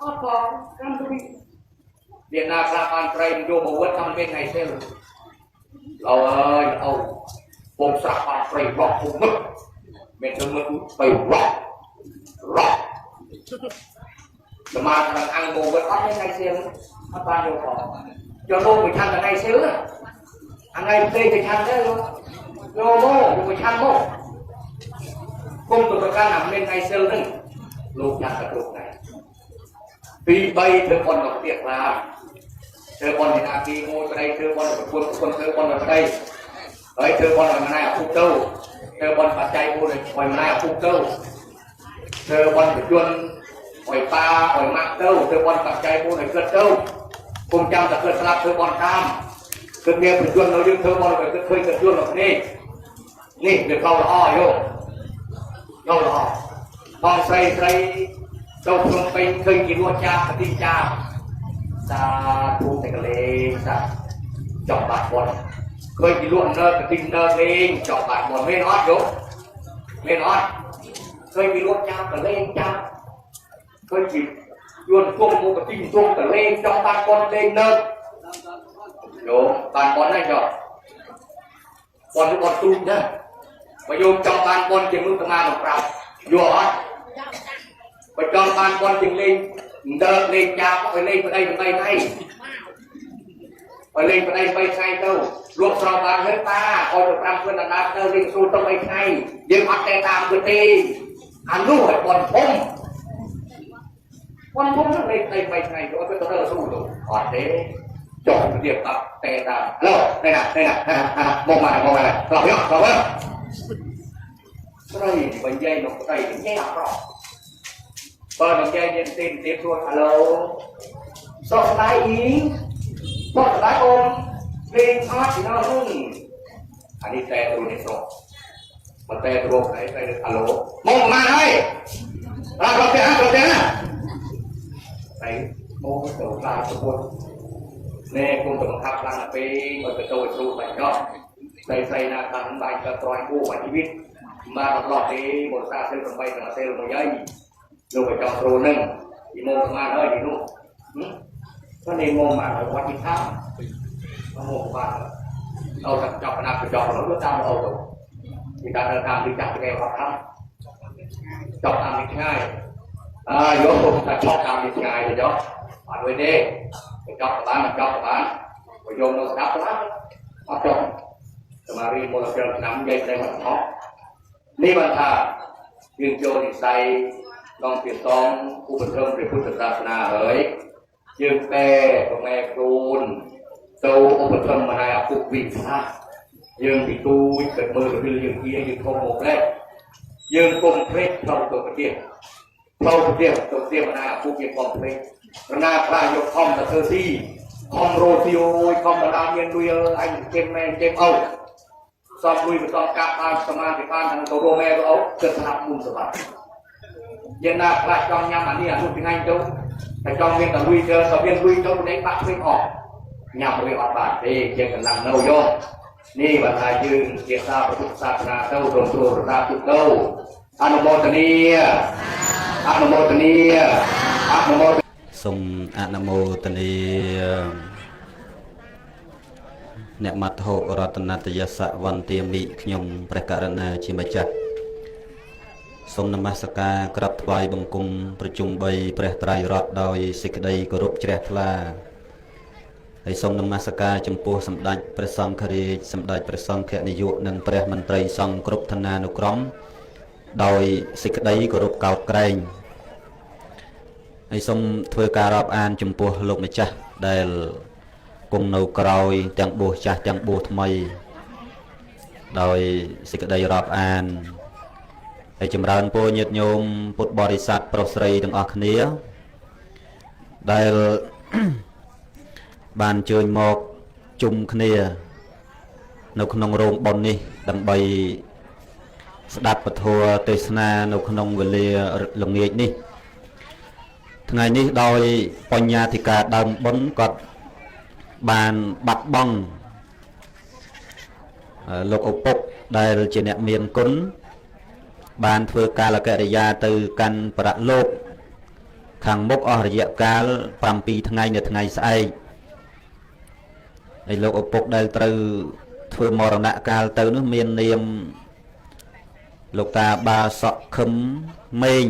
អត់ផងកាន់ទៅវិញមានណាខ្លះបានប្រៃយកមកវត្តតាមពេលថ្ងៃទេលោកអើយអូពុំស្រាក់បានប្រៃបោះពុំមិនមែនទៅមើលទៅរត់សមាធិអង្គមកវត្តអត់មានថ្ងៃសៀលអត់បានយកផងចូលមកไปឆាន់ថ្ងៃសៀលអថ្ងៃផ្សេងទៅឆាន់ដែរលោកយកមកទៅឆាន់មកគុំទៅប្រកាន់អាមានថ្ងៃសៀលហ្នឹងលោកចាស់ទៅគ្រប់ថ្ងៃពី3ទៅប៉ុនមកទៀតឡាធ្វើប៉ុនពីណាទី1ប្តីធ្វើប៉ុនប្រពន្ធធ្វើប៉ុនប្តីហើយធ្វើប៉ុនឲ្យម្នាក់អពុកទៅធ្វើប៉ុនបច្ច័យមួយឲ្យម្នាក់អពុកទៅធ្វើប៉ុនប្រជជនឲ្យប៉ាឲ្យម៉ាក់ទៅធ្វើប៉ុនបច្ច័យមួយឲ្យគិតទៅគុំចាំតែគិតស្លាប់ធ្វើប៉ុនតាមគិតមានប្រជជននៅយើងធ្វើប៉ុនឲ្យគិតឃើញប្រជជនរបស់នេះនេះវាខោល្អយកល្អបងស្រីទៅក្នុងពេញឃើញជីវចាស់ប្រតិចាសាធុតែកលេសាចង់បាត់បនឃើញជីវនៅប្រតិនៅលេងចង់បាត់បនមានអត់យកមានអត់ឃើញជីវចាស់កលេងចាស់ឃើញជីយួនគុំមកប្រតិទងកលេងចង់បាត់បនលេងនៅយកបាត់បនហ្នឹងយកបនបនទូចណាបើយកចង់បានបនជាមើលតាមកប្រាប់យកអត់បើចង់បានបនជាលេងដើរលេងចាប់ឲ្យលេងប្តីថ្ងៃឲ្យលេងប្តី3ថ្ងៃទៅលោកស្រោបានហិតតាឲ្យទៅ5ខ្លួនដល់ទៅលេងស្រួលទៅ3ថ្ងៃយើងអត់តែតាមទៅទេអានោះឲ្យបនធំនឹងលេង3ថ្ងៃទៅទៅទៅស្រួលទៅអត់ទេចុះទៅទៀតតែតាមឡូនេះណាមកមកឡោយកស្រីបញ្ញៃនោះប្តីញ៉ែអត់ប្របើនិយាយយើងទៀតខ្លួនហៅសុខស្ដាយអ៊ីសុខស្ដាយអូនលេងអត់ពីណាហ្នឹងអានេះតែគ្រូនេះសុខបើតែគ្រូไหนទៅហៅមកមកហើយរកទៅណាតែមកទៅខ្លាចទៅណែគុំទៅបង្ខាប់ខ្លាំងទៅពេលបើទៅគ្រូបាច់ចោះស្រីណាតាមបាយទៅត្រង់គូបាច់ជីវិតមកដល់ទេមកសាសិល8ដល់សិលមួយយាយលោកไปจองครูนึงอีโมมาเลยดิลูกก็ในโมมาวัดที่ท่าโมมาเอาจับนาไปจองแล้วก็ตามเอาตัวมีการเดินทางที่จับแกวัดท่าจองตามง่ายโยมจะจองตามง่ายเลยจ้ะปัดไว้ดิไปจองกับบ้านไปโยมเราดับแล้วเอาจองสมารีโมเราเจอน้ำใหญ่ในหัวท้องนี่บรรดายืนโยนใส่ลองเปลี่ยนซองผู้บันเทิงเป็นพุทธศาสนาเฮ้ยยืนแปรกับแม่ครูนโตอุปธรรมมาให้อภิวิชายืนติตูเกิดมือกับยืนยืนเกี้ยยืนโคโมกแรกยืนกลมเพลทเราตัวกระเทียมตัวเทียมมาให้อภิวิชากลมเพลทหน้าพระยกคอมตะเธอซี่คอมโรซิโอคอมบาดาเมียนลุยไอ้เจมแมนเจมเอาสอบลุยไปตอนกาบานสมาธิปานทางตัวโรแมก็เอาเกิดสลับมุนสลับยังน่าพระจองยามอันนี้ลูกเป็นไงจุ๊แต่จองเวียนแต่ลุยเจอแต่เวียนลุยจุ๊ได้ปักไม่ออกยามไปออกบาดเองยังกันลังเน่าโยนี่บรรดายืนเกี่ยวกับพระพุทธศาสนาเต้าตรงตัวราตุเต้าอนุโมทนีសូមអនុមោទនាអ្នកមត្ថុរតនតយសវន្ទាមិខ្ញុំព្រះករុណាជាម្ចាស់សូមនមស្ការក្រាបថ្វាយបង្គំប្រជុំ3ព្រះត្រៃរតន៍ដោយសេចក្តីគោរពជ្រះថ្លាហើយសូមនមស្ការចំពោះសម្ដេចព្រះសង្ឃរាជសម្ដេចព្រះសង្ឃនាយកនិងព្រះមន្ត្រីសង្ឃគ្រប់ឋានានុក្រមដោយសេចក្តីគោរពកោតក្រែងហើយសូមធ្វើការរាប់អានចំពោះលោកម្ចាស់ដែលគង់នៅក្រោយទាំងបួសចាស់ទាំងបួសថ្មីដោយសេចក្តីរាប់អានហើយចម្រើនពរញាតិញោមពុទ្ធបរិស័ទប្រុសស្រីទាំងអស់គ្នាដែលបានជើញមកជុំគ្នានៅក្នុងរោងបុណ្យនេះដើម្បី ស្ដាប់ពធទេសនានៅក្នុងវេលាល្ងាចនេះថ្ងៃនេះដោយបញ្ញត្តិការដើមបុណ្យគាត់បានបាត់បង់លោកឪពុកដែលជាអ្នកមានគុណបានធ្វើកាលកិរិយាទៅកាន់ប្រលោកខាងមុខអស់រយៈកាល7ថ្ងៃនៅថ្ងៃស្អែកហើយលោកឪពុកដែលត្រូវធ្វើមរណកាលទៅនោះមាននាមលោកតាបាសក់ខឹមម៉េង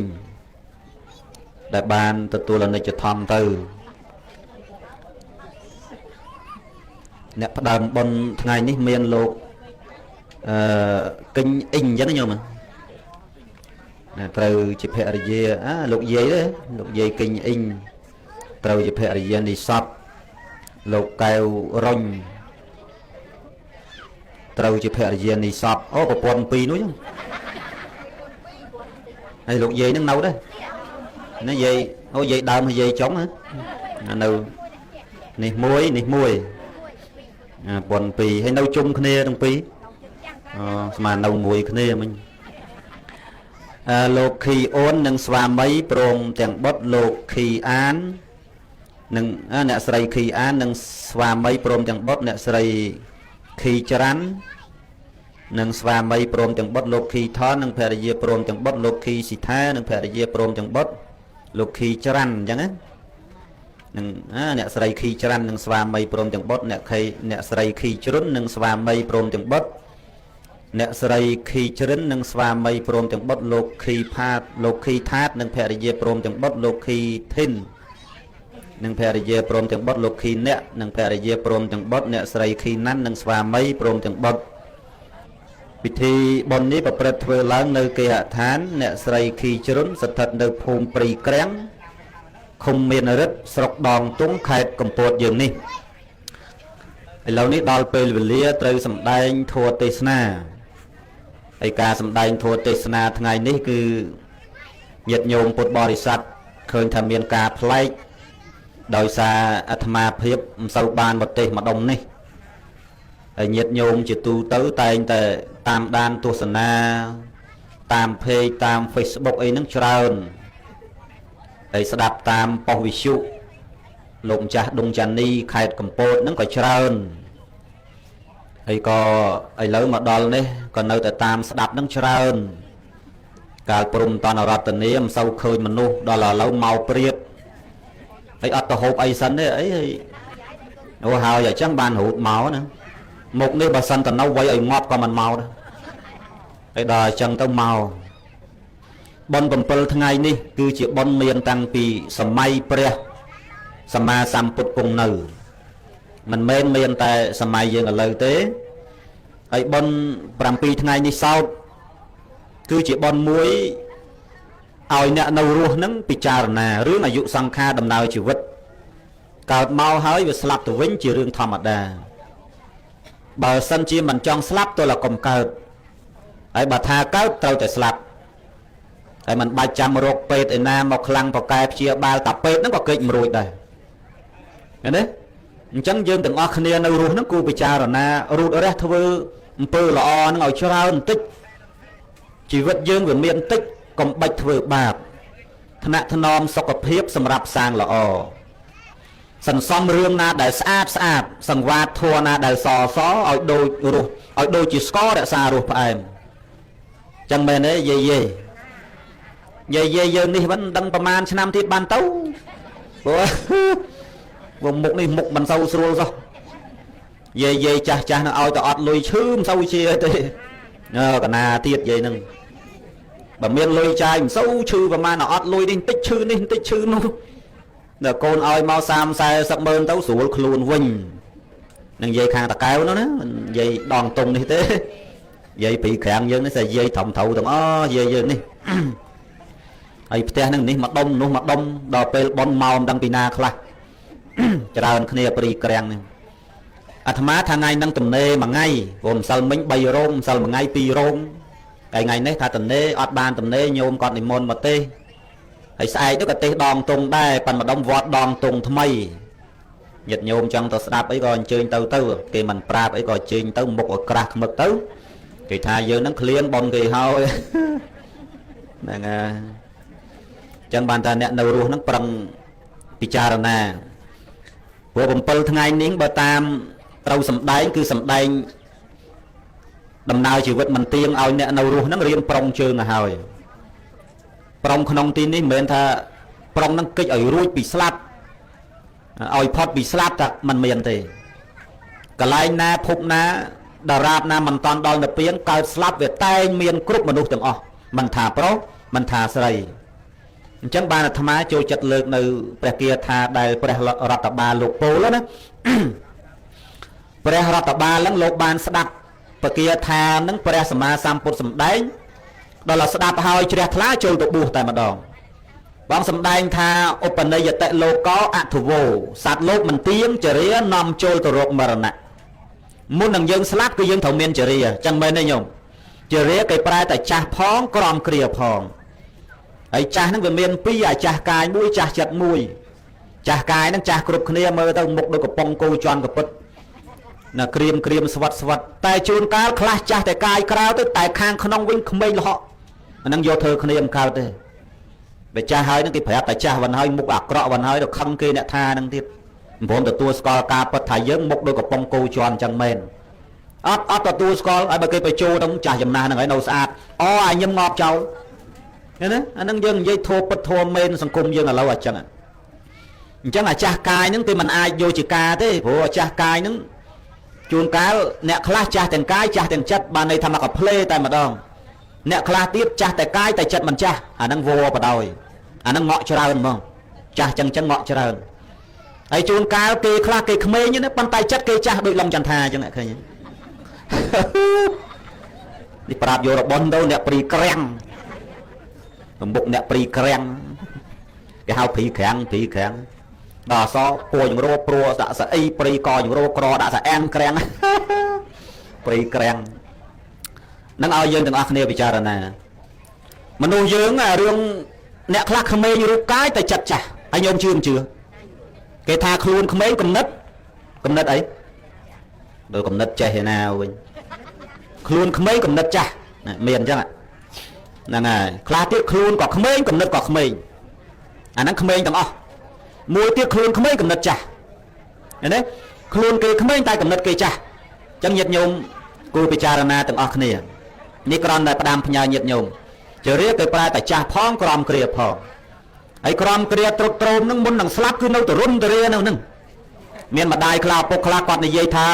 ដែលបានទទួលអនិច្ចធម្មទៅអ្នកផ្ដើមបុណ្យថ្ងៃនេះមានលោកគិញអ៊ីងអញ្ចឹងញោមណាត្រូវជាភរិយាលោកយាយទេលោកយាយគិញអ៊ីងត្រូវជាភរិយានិសពលោកកែវរុញត្រូវជាភរិយានិសពអូប្រពន្ធ2នោះហើយលោកយាយនឹងនៅដែរណាយាយអូយាយដើមហើយយាយចុងណានៅនេះមួយប្រពន្ធ2ហើយនៅជុំគ្នាទាំងពីរស្មើនៅមួយគ្នាមិញលោកខីអូននិងស្វាមីព្រមទាំងបុត្រលោកខីអាននិងអ្នកស្រីខីអាននិងស្វាមីព្រមទាំងបុត្រអ្នកស្រីខីចរ៉ាន់និងស្វាមីព្រមទាំងបុត្រលោកខីថននិងភរិយាព្រមទាំងបុត្រលោកខីស៊ីថានិងភរិយាព្រមទាំងបុត្រលោកខីចរ៉ាន់អញ្ចឹងណានឹងអ្នកស្រីខីចរ៉ាន់និងស្វាមីព្រមទាំងបុត្រអ្នកស្រីខីជ្រុននិងស្វាមីព្រមទាំងបុត្រអ្នកស្រីខីជ្រិននិងស្វាមីព្រមទាំងបុត្រលោកខីផាតលោកខីថាតនិងភរិយាព្រមទាំងបុត្រលោកខីធីននិងភរិយាព្រមទាំងបុត្រលោកខីអ្នកនិងភរិយាព្រមទាំងបុត្រអ្នកស្រីខីណាន់និងស្វាមីព្រមទាំងបុត្រពិធីបុណ្យនេះប្រព្រឹត្តធ្វើឡើងនៅគេហដ្ឋានអ្នកស្រីខីជ្រុនស្ថិតនៅភូមិព្រីក្រាំងឃុំមានរិទ្ធស្រុកដងទុំខេត្តកំពតយើងនេះឥឡូវនេះដល់ពេលវេលាត្រូវសម្ដែងធម៌ទេសនាហើយការសម្ដែងធម៌ទេសនាថ្ងៃនេះគឺញាតិញោមពុទ្ធបរិស័ទឃើញថាមានការប្លែកដោយសារអាត្មាភាពមិនសូវបានមកទេម្ដុំនេះហើយញាតិញោមជាទូទៅតែងតែតាមដានទស្សនាតាមเพจតាម Facebook អីហ្នឹងច្រើនហើយស្ដាប់តាមប៉ុស្តិ៍វិទ្យុលោកម្ចាស់ដុងចានីខេត្តកំពតហ្នឹងក៏ច្រើនហើយក៏ឥឡូវមកដល់នេះក៏នៅតែតាមស្ដាប់នឹងច្រើនកាលព្រំតនរតនីមិនសូវឃើញមនុស្សដល់ឥឡូវមកព្រាបហើយអត់ទៅហូបអីសិនទេអីអូហើយអញ្ចឹងបានរូតមកណាមុខនេះបើសិនទៅនៅវ័យឲ្យងាប់ក៏មិនមកដែរហើយដល់អញ្ចឹងទៅមកបុណ្យ7ថ្ងៃនេះគឺជាបុណ្យមានតាំងពីសម័យព្រះសម្មាសម្ពុទ្ធគង់នៅមិនមែនមានតែសម័យយើងឥឡូវទេហើយបុណ្យ7ថ្ងៃនេះសោតគឺជាបុណ្យមួយឲ្យអ្នកនៅរស់នឹងពិចារណារឿងអាយុសង្ខារដំណើរជីវិតកើតមកហើយវាស្លាប់ទៅវិញជារឿងធម្មតាបើសិនជាមិនចង់ស្លាប់ទោះតែកុំកើតហើយបើថាកើតត្រូវតែស្លាប់ហើយមិនបាច់ចាំរកពេទ្យឯណាមកខ្លាំងប្រកែព្យាបាលតាពេទ្យហ្នឹងក៏គេចមិនរួចដែរឃើញទេអញ្ចឹងយើងទាំងអស់គ្នានៅរស់ហ្នឹងគូពិចារណារូតរះធ្វើអំពើល្អហ្នឹងឲ្យច្រើនបន្តិចជីវិតយើងវាមានបន្តិចកុំបាច់ធ្វើបាបថ្នាក់ថ្នមសុខភាពសម្រាប់សាងល្អសន្សំរឿងណាដែលស្អាតសង្វាតធัวណាដែលសឲ្យដូចរស់ឲ្យដូចជាស្កររក្សារស់ផ្អែមចឹងមែនទេយាយយើងនេះមិនដឹងប្រហែលឆ្នាំទៀតបានទៅព្រោះមុខនេះមុខមិនសូវស្រួលសោះយាយចាស់នឹងឲ្យតែអត់លុយឈឺមិនសូវជាទេកណាទៀតយាយនឹងបើមានលុយចាយមិនសូវឈឺប្រហែលអត់លុយនេះបន្តិចឈឺនេះបន្តិចឈឺនោះដល់កូនឲ្យមក30-40ម៉ឺនទៅស្រួលខ្លួនវិញនឹងយាយខាងតកែវនោះណាមិនយាយដងតុងនេះទេយាយពីក្រាំងយើងនេះតែយាយត្រឹមត្រូវទាំងអស់យាយយើងនេះហើយផ្ទះនឹងនេះមកដុំនោះមកដុំដល់ពេលប៉ុនមកមិនដឹងពីណាខ្លះច្រើនគ្នាព្រីក្រាំងនេះអាត្មាថាថ្ងៃនឹងទំនេរមួយថ្ងៃព្រោះម្សិលមិញ3រោងម្សិលមួយថ្ងៃ2រោងហើយថ្ងៃនេះថាទំនេរអត់បានទំនេរញោមគាត់និមន្តមកទេហើយស្អែកទៅក៏ទេសដងតុងដែរប៉ិនម្ដុំវត្តដងតុងថ្មីញាតិញោមចង់ទៅស្ដាប់អីក៏អញ្ជើញទៅគេមិនប្រាប់អីក៏អញ្ជើញទៅមុខឲ្យក្រាស់ខ្មឹកទៅ គេថាយើងនឹងឃ្លានបនគេហើយហ្នឹងចឹងបានថាអ្នកនៅរស់ហ្នឹងប្រឹងពិចារណាព្រោះ7ថ្ងៃនេះបើតាមត្រូវសម្ដែងគឺសម្ដែងដំណើរជីវិតមិនទៀងឲ្យអ្នកនៅរស់ហ្នឹងរៀនប្រុងជើងទៅហើយប្រុងក្នុងទីនេះមិនមែនថាប្រុងហ្នឹងកិច្ចឲ្យរួចពីស្លាប់ឲ្យផុតពីស្លាប់តែមិនមានទេកន្លែងណាភពណាតារាបណាមិនតាន់ដល់និព្វានកើតស្លាប់វាតែងមានគ្រប់មនុស្សទាំងអស់មិនថាប្រុសមិនថាស្រីអញ្ចឹងបានអាត្មាចូលចិត្តលើកនៅព្រះគាថាដែលព្រះរដ្ឋបាលលោកពោលណាព្រះរដ្ឋបាលហ្នឹងលោកបានស្ដាប់ព្រះគាថាហ្នឹងព្រះសម្មាសម្ពុទ្ធសម្ដែងដល់ស្ដាប់ហើយជ្រះថ្លាចូលទៅបួសតែម្ដងបងសម្ដែងថាឧបនិយតិលោកោអធវោសត្វលោកមិនទៀងចរិយានាំចូលទៅរកមរណៈមុននឹងយើងស្លាប់គឺយើងត្រូវមានចរិយាចឹងមែនទេញោមចរិយាគេប្រែតែចាស់ផងក្រំគ្រាផងហើយចាស់ហ្នឹងវាមានពីរអាចាស់កាយមួយចាស់ចិត្តមួយចាស់កាយហ្នឹងចាស់គ្រប់គ្នាមើលទៅមុខដូចកំប៉ុងគោជន់កពិតណាក្រៀមស្វិតតែជួនកាលខ្លះចាស់តែកាយក្រៅទៅតែខាងក្នុងវិញក្មេងលហកអាហ្នឹងយកធ្វើគ្នាមិនកើតទេបើចាស់ហើយហ្នឹងគេប្រាប់តែចាស់វិញហើយមុខអាក្រក់វិញហើយទៅខឹងគេអ្នកថាហ្នឹងទៀតមិនព្រមទទួលស្គាល់ការពិតថាយើងមុខដូចកំប៉ុងគោជន់អញ្ចឹងមែនអត់ទទួលស្គាល់ឲ្យបើគេបញ្ចូលទៅចាស់ចំណាស់ហ្នឹងហើយនៅស្អាតអាញឹមងប់ចោលឃើញទេអាហ្នឹងយើងនិយាយធัวពិតធัวមែនសង្គមយើងឥឡូវអញ្ចឹងអាចាស់កាយហ្នឹងគេមិនអាចយកជាការទេព្រោះអាចាស់កាយហ្នឹងជួនកាលអ្នកខ្លះចាស់ទាំងកាយចាស់ទាំងចិត្តបានន័យថាមកកផ្លេតែម្ដងអ្នកខ្លះទៀតចាស់តែកាយតែចិត្តមិនចាស់អាហ្នឹងវល់បដ ாய் អាហ្នឹងងក់ច្រើនហ្មងចាស់ចឹងងក់ច្រើនហើយជួនកាលគេខ្លះគេក្មេងណាប៉ុន្តែចិត្តគេចាស់ដូចឡុងចន្ទថាចឹងឃើញនេះប្រាប់យករបន់ទៅអ្នកព្រីក្រាំងមុខអ្នកព្រីក្រាំងគេហៅព្រីក្រាំងដល់អសពួរចង្រោព្រោះដាក់ស្អីព្រីកចង្រោក្រដាក់ស្អាងក្រាំងព្រីក្រាំងនឹងឲ្យយើងទាំងអស់គ្នាពិចារណាមនុស្សយើងរឿងអ្នកខ្លះក្មេងរូបកាយតែចិត្តចាស់ហើយញោមជឿមិនជឿគេថាខ្លួនក្មេងកំណត់អីដោយកំណត់ចេះឯណាវិញខ្លួនក្មេងកំណត់ចាស់មានអញ្ចឹងហ្នឹងហើយខ្លះទៀតខ្លួនក៏ក្មេងកំណត់ក៏ក្មេងអាហ្នឹងក្មេងទាំងអស់មួយទៀតខ្លួនក្មេងកំណត់ចាស់ឃើញទេខ្លួនគេក្មេងតែកំណត់គេចាស់អញ្ចឹងញាតិញោមគួរពិចារណាទាំងអស់គ្នានេះគ្រាន់តែផ្ដាំផ្ញើញាតិញោមជរាគេប្រែតែចាស់ផងក្រំគ្រាផងហើយក្រំគ្រាត្រុតត្រោមនឹងមុននឹងស្លាប់គឺនៅទរុនទរានៅនឹងមានម្ដាយខ្លះពុកខ្លះគាត់និយាយថា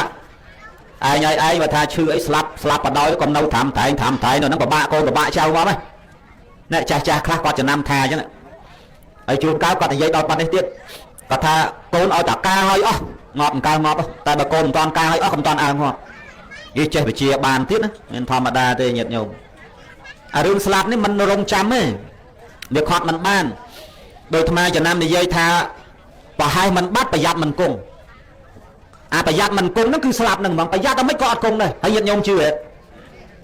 ឯងបើថាឈឺអីស្លាប់បដ ாய் ក៏នៅត្រាំតែងនៅហ្នឹងពិបាកកូនពិបាកចៅមកហ្នឹងអ្នកចាស់ខ្លះគាត់ចំណាំថាអញ្ចឹងហើយជួនកាលគាត់និយាយដល់ប៉ាត់នេះទៀតគាត់ថាកូនឲ្យតាការឲ្យអស់ងាប់ងាប់តែបើកូនមិនតាន់ការឲ្យអស់ក៏មិនតាន់អើងាប់និយាយចេះវិជាបានទៀតណាមិនធម្មតាទេញាតិញោមអារឿងស្លាប់នេះមិនរងចាំទេវាខត់មិនបានដោយអាត្មាចំណាំនិយាយថាប្រហែលមិនបាត់ប្រយ័ត្នមិនគង់ប្រយ័ត្នមិនគង់ហ្នឹងគឺស្លាប់ហ្នឹងហ្មងប្រយ័ត្នដល់មិនក៏អត់គង់ដែរហើយញាតិញោមជឿទេ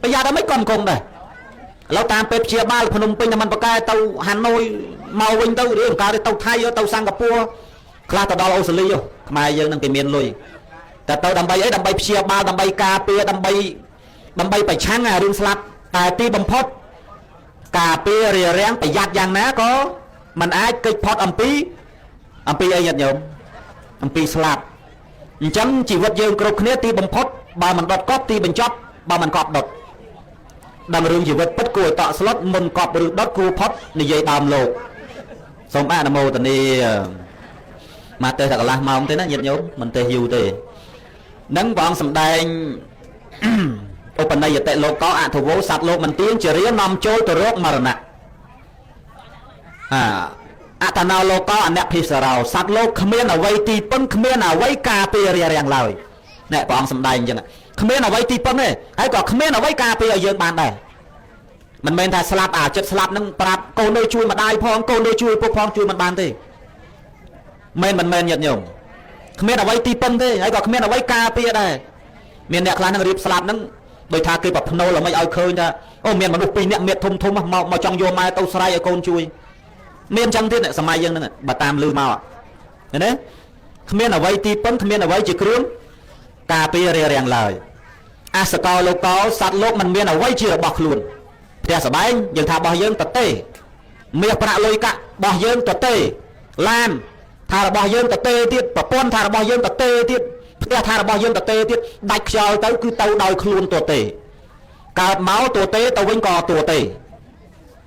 ប្រយ័ត្នដល់មិនក៏មិនគង់ដែរឥឡូវតាមពេទ្យព្យាបាលភ្នំពេញតែមិនប្រកែទៅហាណូយមកវិញទៅរឿងកើតទៅថៃទៅសិង្ហបុរីខ្លះទៅដល់អូស្ត្រាលីខ្មែរយើងនឹងគេមានលុយតែទៅដើម្បីអីដើម្បីព្យាបាលដើម្បីការពារដើម្បីប្រឆាំងអារឿងស្លាប់តែទីបំផុតការពាររារាំងប្រយ័ត្នយ៉ាងណាក៏មិនអាចគេចផុតអំពីអីញាតិញោមអំពីស្លាប់អញ្ចឹងជីវិតយើងគ្រប់គ្នាទីបំផុតបើមិនដុតកប់ទីបញ្ចប់បើមិនកប់ដុតដើមរឿងជីវិតពិតគួរឲ្យតក់ស្លុតមុនកប់ឬដុតគួរផុតនិយាយដើមលោកសូមអនុមោទនាមកទេតែកន្លះម៉ោងទេណាញាតិញោមមិនទេយូរទេនឹងព្រះអង្គសម្ដែងឧបនិយតិលោកោអធវោសត្វលោកមិនទៀងជារានាំចូលទៅរកមរណៈអតណោលោកោអនភិសរោសត្វលោកគ្មានអ្វីទីពឹងគ្មានអ្វីការពាររារាំងឡើយណែព្រះអង្គសម្ដែងអញ្ចឹងគ្មានអ្វីទីពឹងទេហើយក៏គ្មានអ្វីការពារឲ្យយើងបានដែរមិនមែនថាស្លាប់ចិត្តស្លាប់នឹងប្រាប់កូននៅជួយម្ដាយផងកូននៅជួយពុកផងជួយមិនបានទេមិនមែនញាតិញោមគ្មានអ្វីទីពឹងទេហើយក៏គ្មានអ្វីការពារដែរមានអ្នកខ្លះនឹងរៀបស្លាប់នឹងដោយថាគេប្រភ្នូលឲ្យឃើញថាមានមនុស្ស2នាក់មៀតធំមកចង់យកម៉ែទៅស្រ័យឲ្យកូនជួយមានចឹងទៀតសម័យយើងហ្នឹងបើតាមលឺមកឃើញទេគ្មានអ្វីទីពឹងគ្មានអ្វីជាគ្រឿងការពាររារាំងឡើយ អាសកលលោកោសត្វលោកមិនមានអ្វីជារបស់ខ្លួនផ្ទះសបែងយើងថារបស់យើងតទេមាសប្រាក់លុយកាក់របស់យើងតទេឡានថារបស់យើងតទេទៀតប្រពន្ធថារបស់យើងតទេទៀតផ្ទះថារបស់យើងតទេទៀតដាច់ខ្យល់ទៅគឺទៅដោយខ្លួនតទេកើតមកតទេទៅវិញក៏តទេ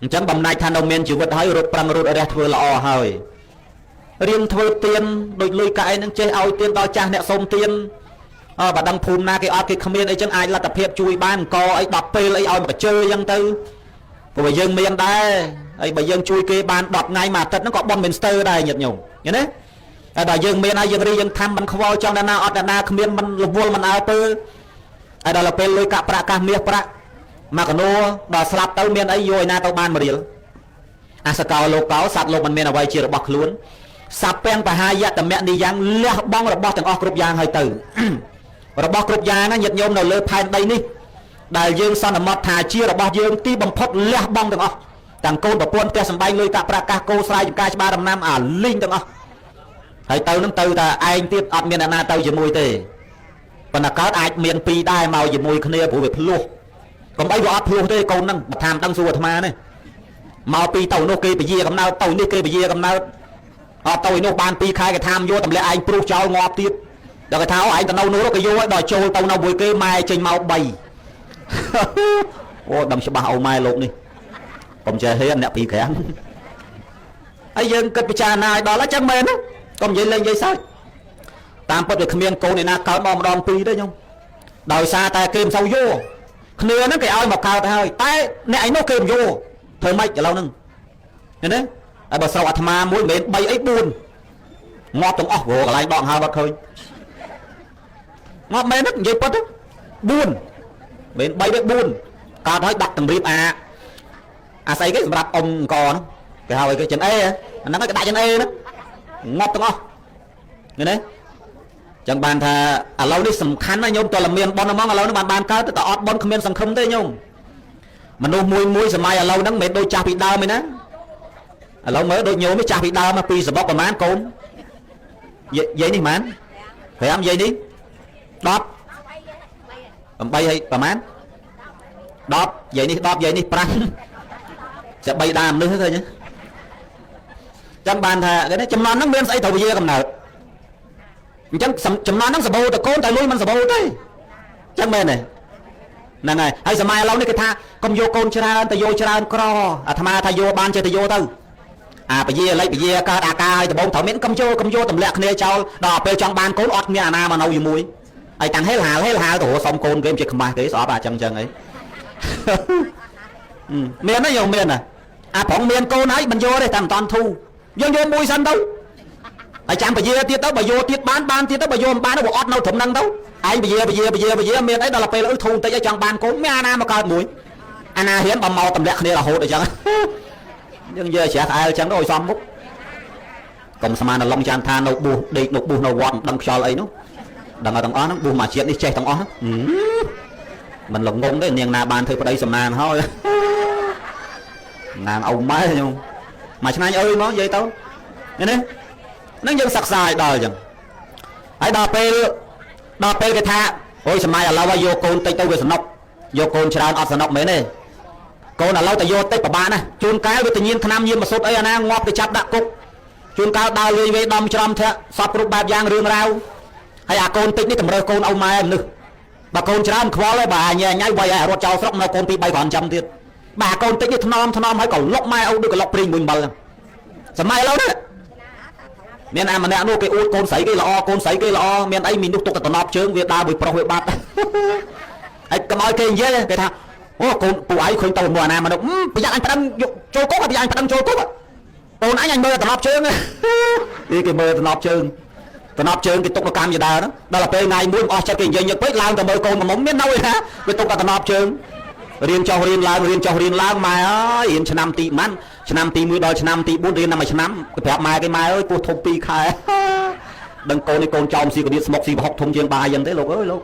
អញ្ចឹងបំណាច់ថានៅមានជីវិតហើយរត់ប្រឹងរត់រះធ្វើល្អហើយរៀនធ្វើទៀនដូចលុយកាក់អីហ្នឹងចេះឲ្យទៀនដល់ចាស់អ្នកសុំទៀនបើដឹងភូមិណាគេអត់គេគ្មានអីចឹងអាចលទ្ធភាពជួយបានកអី10ពេលអីឲ្យមកជើអញ្ចឹងទៅព្រោះយើងមានដែរហើយបើយើងជួយគេបាន10ថ្ងៃមួយអាទិត្យហ្នឹងក៏បនមិនស្ទើរដែរញាតិញោមឃើញទេតែដល់យើងមានហើយយើងរីយើងធ្វើមិនខ្វល់ចង់ដល់ណាអត់ដល់ណាគ្មានមិនរវល់មិនអើពើហើយដល់ពេលលុយកាក់ប្រាក់កាសមាសប្រាក់មកកណូដល់ស្លាប់ទៅមានអីយកឯណាទៅបាន1រៀលអសកលលោកោសត្វលោកមិនមានអ្វីជារបស់ខ្លួនសัพពេងបហាយតមនិយ៉ាងលះបង់របស់ទាំងអស់គ្រប់យ៉ាងហើយទៅរបស់គ្រប់យ៉ាងណាញាតិញោមនៅលើផែនដីនេះដែលយើងសន្មត់ថាជារបស់យើងទីបំផុតលះបង់ទាំងអស់ទាំងកូនប្រពន្ធផ្ទះសម្បែងលុយកាក់ប្រាក់កាសគោស្រែចម្ការច្បារដំណាំអាលីងទាំងអស់ហើយទៅនឹងទៅតែឯងទៀតអត់មានអ្នកណាទៅជាមួយទេប៉ុន្តែកើតអាចមានពីរដែរមកជាមួយគ្នាព្រោះវាភ្លោះកុំអីវាអត់ភ្លោះទេកូនហ្នឹងបើថាមិនដឹងសួរអាត្មាទេមកពីទៅនោះគេពជាកំណើតទៅនេះគេពជាកំណើតអត់ទៅឯនោះបាន2ខែគេថាមយកតម្លាក់ឯងព្រុសចោលងាប់ទៀតដល់គេថាឯងទៅនៅនោះគេយកឲ្យដល់ចូលទៅនៅមួយគេម៉ែចេញមក3អូដឹងច្បាស់អូម៉ែលោកនេះកុំចេះហ៊ានអ្នកពីក្រាំងហើយយើងគិតពិចារណាឲ្យដល់ហើយចឹងមែនណាកុំនិយាយលេងនិយាយសើចតាមពិតវាគ្មានកូនឯណាកើតម្ដងពីរទេខ្ញុំដោយសារតែគេមិនសូវយកគ្នាហ្នឹងគេឲ្យមកកើតហើយតែអ្នកឯនោះគេមិនយកធ្វើម៉េចឥឡូវហ្នឹងឃើញទេហើយបើស្រុកអាត្មាមួយមិនមែន3អី4ងាប់ទាំងអស់ព្រោះកន្លែងដកហើរអត់ឃើញងាប់មែនទេនិយាយពិត4មិនមែន3ទេ4កើតហើយដាក់តម្រៀបអាស្អីគេសម្រាប់អ៊ំអង្គហ្នឹងគេហៅអីគេចិនអេអាហ្នឹងគេដាក់ចិនអេហ្នឹងងាប់ទាំងអស់ឃើញទេចឹងបានថាឥឡូវនេះសំខាន់ណាស់ញោមតើមានប៉ុនហ្មងឥឡូវនេះបានកើតទៅតែអត់ប៉ុនគ្មានសង្ឃឹមទេញោមមនុស្សមួយសម័យឥឡូវហ្នឹងមិនដូចចាស់ពីដើមទេណាឥឡូវមើលដូចញោមនេះចាស់ពីដើមមកពីសបុកប្រហែលកូនយាយនេះប្រហែល5យាយនេះ10 8ហើយប្រហែល10យាយនេះ10យាយនេះ5จะ3ដើមនេះឃើញទេចឹងបានថាចំនួនហ្នឹងមានស្អីត្រូវវាកំណើតអញ្ចឹងចំនួនហ្នឹងសបោតកូនតែលុយមិនសបោទេចឹងមែនទេហ្នឹងហើយសម័យឥឡូវនេះគេថាកុំយកកូនច្រើនតែយកច្រើនក្រអាត្មាថាយកបានចេះតែយកទៅអាពជាលេខពជាកើតអាការឲ្យដបងត្រូវមានកុំយកតម្លាក់គ្នាចោលដល់ពេលចង់បានកូនអត់មានអាណាមកនៅជាមួយហើយតាំងហេលហាលទៅសុំកូនគេមិនជាខ្មាស់គេស្អប់អាចឹងអីមានទេយកមានអាប្រងមានកូនហើយមិនយកទេតែមិនតាន់ធូយើងយកមួយសិនទៅហើយចាំពជាទៀតទៅបើយកទៀតបានទៀតទៅបើយកមិនបានទៅអត់នៅត្រឹមហ្នឹងទៅឯងពជាមានអីដល់ពេលធូបន្តិចឲ្យចង់បានកូនមានអាណាមកកើតមួយអាណាហ៊ានបើមកតម្លាក់គ្នារហូតអញ្ចឹងយើងយកជ្រះក្អែលអញ្ចឹងទៅឲ្យសមមុខកុំស្មានឡងចាំថានៅប៊ូសដេកនៅប៊ូសនៅវត្តដឹងខ្យល់អីនោះដឹងឲ្យទាំងអស់ហ្នឹងប៊ូសមួយជាតិនេះចេះទាំងអស់មិនលងងទេនាងណាបានធ្វើប្តីសំណាងហើយណាងអ៊ំម៉ែខ្ញុំមួយឆ្នាំអើយមកនិយាយទៅឃើញទេហ្នឹងយើងសិក្សាឲ្យដល់អញ្ចឹងហើយដល់ពេលគេថាអូយសម័យឥឡូវឲ្យយកកូនតិចទៅវាសនុកយកកូនច្រើនអត់សនុកមែនទេកូនឥឡូវតែយកតិចប្រហែលណាជួនកាលវាទៅញៀនថ្នាំញៀនមកសុទ្ធអីអាណាងាប់ទៅចាប់ដាក់គុកជួនកាលដើរលេងវេដំច្រំធាក់សពគ្រប់បែបយ៉ាងរឿងរ៉ាវហើយអាកូនតិចនេះតម្រើកូនអ៊ំម៉ែមនុស្សបើកូនច្រើនខ្វល់ហើយបើញ៉ៃវាយឲ្យរត់ចោលស្រុកនៅកូន2 3គ្រាន់ចាំទៀតបើកូនតិចនេះថ្នមហើយក៏លុកម៉ែអ៊ូដូចក៏លុកព្រីងមួយអំបិលសម័យឥឡូវនេះមានអាម្នាក់នោះគេអួតកូនស្រីគេល្អមានអីមាននោះទុកតែតំណប់ជើងវាដើរមួយប្រុសវាបាត់ហើយកុំឲ្យគេនិយាយគេថាអូកូនពួកឯងឃើញទៅមួយអាណាមនុស្សប្រយ័ត្នអញប្តឹងចូលគុកប្រយ័ត្នអញប្តឹងចូលគុកកូនអញមើលតំណប់ជើងគេមើលតំណប់ជើងគេទុកនៅកម្មយដាហ្នឹងដល់ពេលថ្ងៃមួយអស់ចិត្តគេនិយាយញឹកពេកឡើងទៅមើលកូនមុំមាននៅឯណាវាទុកតែតំណប់ជើងរៀនចុះរៀនឡើងម៉ែអើយរៀនឆ្នាំទីប៉ុន្មានឆ្នាំទី1ដល់ឆ្នាំទី4រៀនតែមួយឆ្នាំគេប្រាប់ម៉ែគេម៉ែអើយពោះធំ2ខែដឹងកូននេះកូនចោមស៊ីកដៀតស្មុកស៊ីប្រហុកធំជាងបាយអញ្ចឹងទេលោកអើយលោក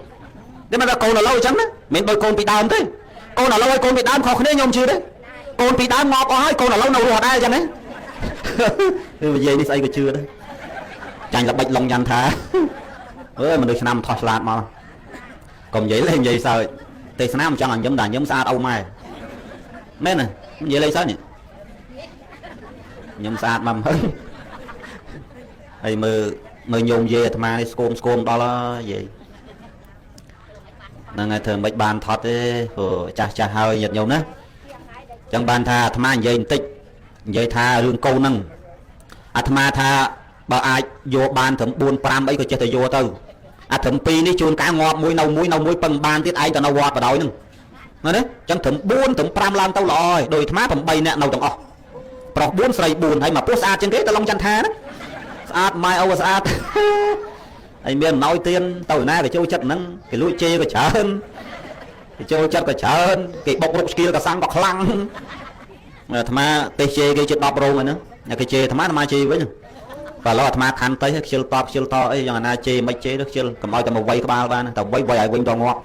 តែមិនថាកូនឥឡូវអញ្ចឹងណាមិនដូចកូនពីដើមទេកូនឥឡូវឲ្យកូនពីដើមខុសគ្នាខ្ញុំជឿទេកូនពីដើមងាប់អស់ហើយកូនឥឡូវនៅរស់ដែរអញ្ចឹងណានិយាយនេះស្អីក៏ជឿដែរចាញ់ល្បិចឡុងយ៉ាន់ថាអើយមនុស្សឆ្នាំថោះឆ្លាតមក còn vậy lên vậy sao tê sao chẳng là nhóm đàn nhóm xa đâu mai mấy nè vậy lên sao nhỉ nhóm xa mầm hơn hay mơ nhung về mà đi scom đó là vậy nên ngày thường bạch bàn thoát thế chả hơi nhiệt nhung đó chẳng bàn tha tham ăn vậy tích vậy tha lương câu nâng tham tha bà ai vô bàn thẩm buôn pram ấy có chơi vô tư thẩm pi ní chuồn cá ngọt muối nâu bằng bàn tiết ai tao nâu ngọt vào đói nưng nói đấy chẳng thẩm buôn thẩm pram lan tao lòi đôi tham thẩm bay nè nâu tao ọ bỏ buôn sấy buồn hay mà post ad trên cái tao long chăn tha đó ad mai over ad anh miền nói tiền tao na cái châu chất nâng cái lũi chê cái chả hơn cái châu chất cái chả hơn cái bọc rục kia cái sang bọc lăng tham tê chê cái chất đọp rô mà nữa cái chê tham mai chê với nhỉ và lo tham khăn tới chill to ấy giờ na chê mấy chê được chill cầm oi tao một vây ba ba tao vây ai quên to ngọt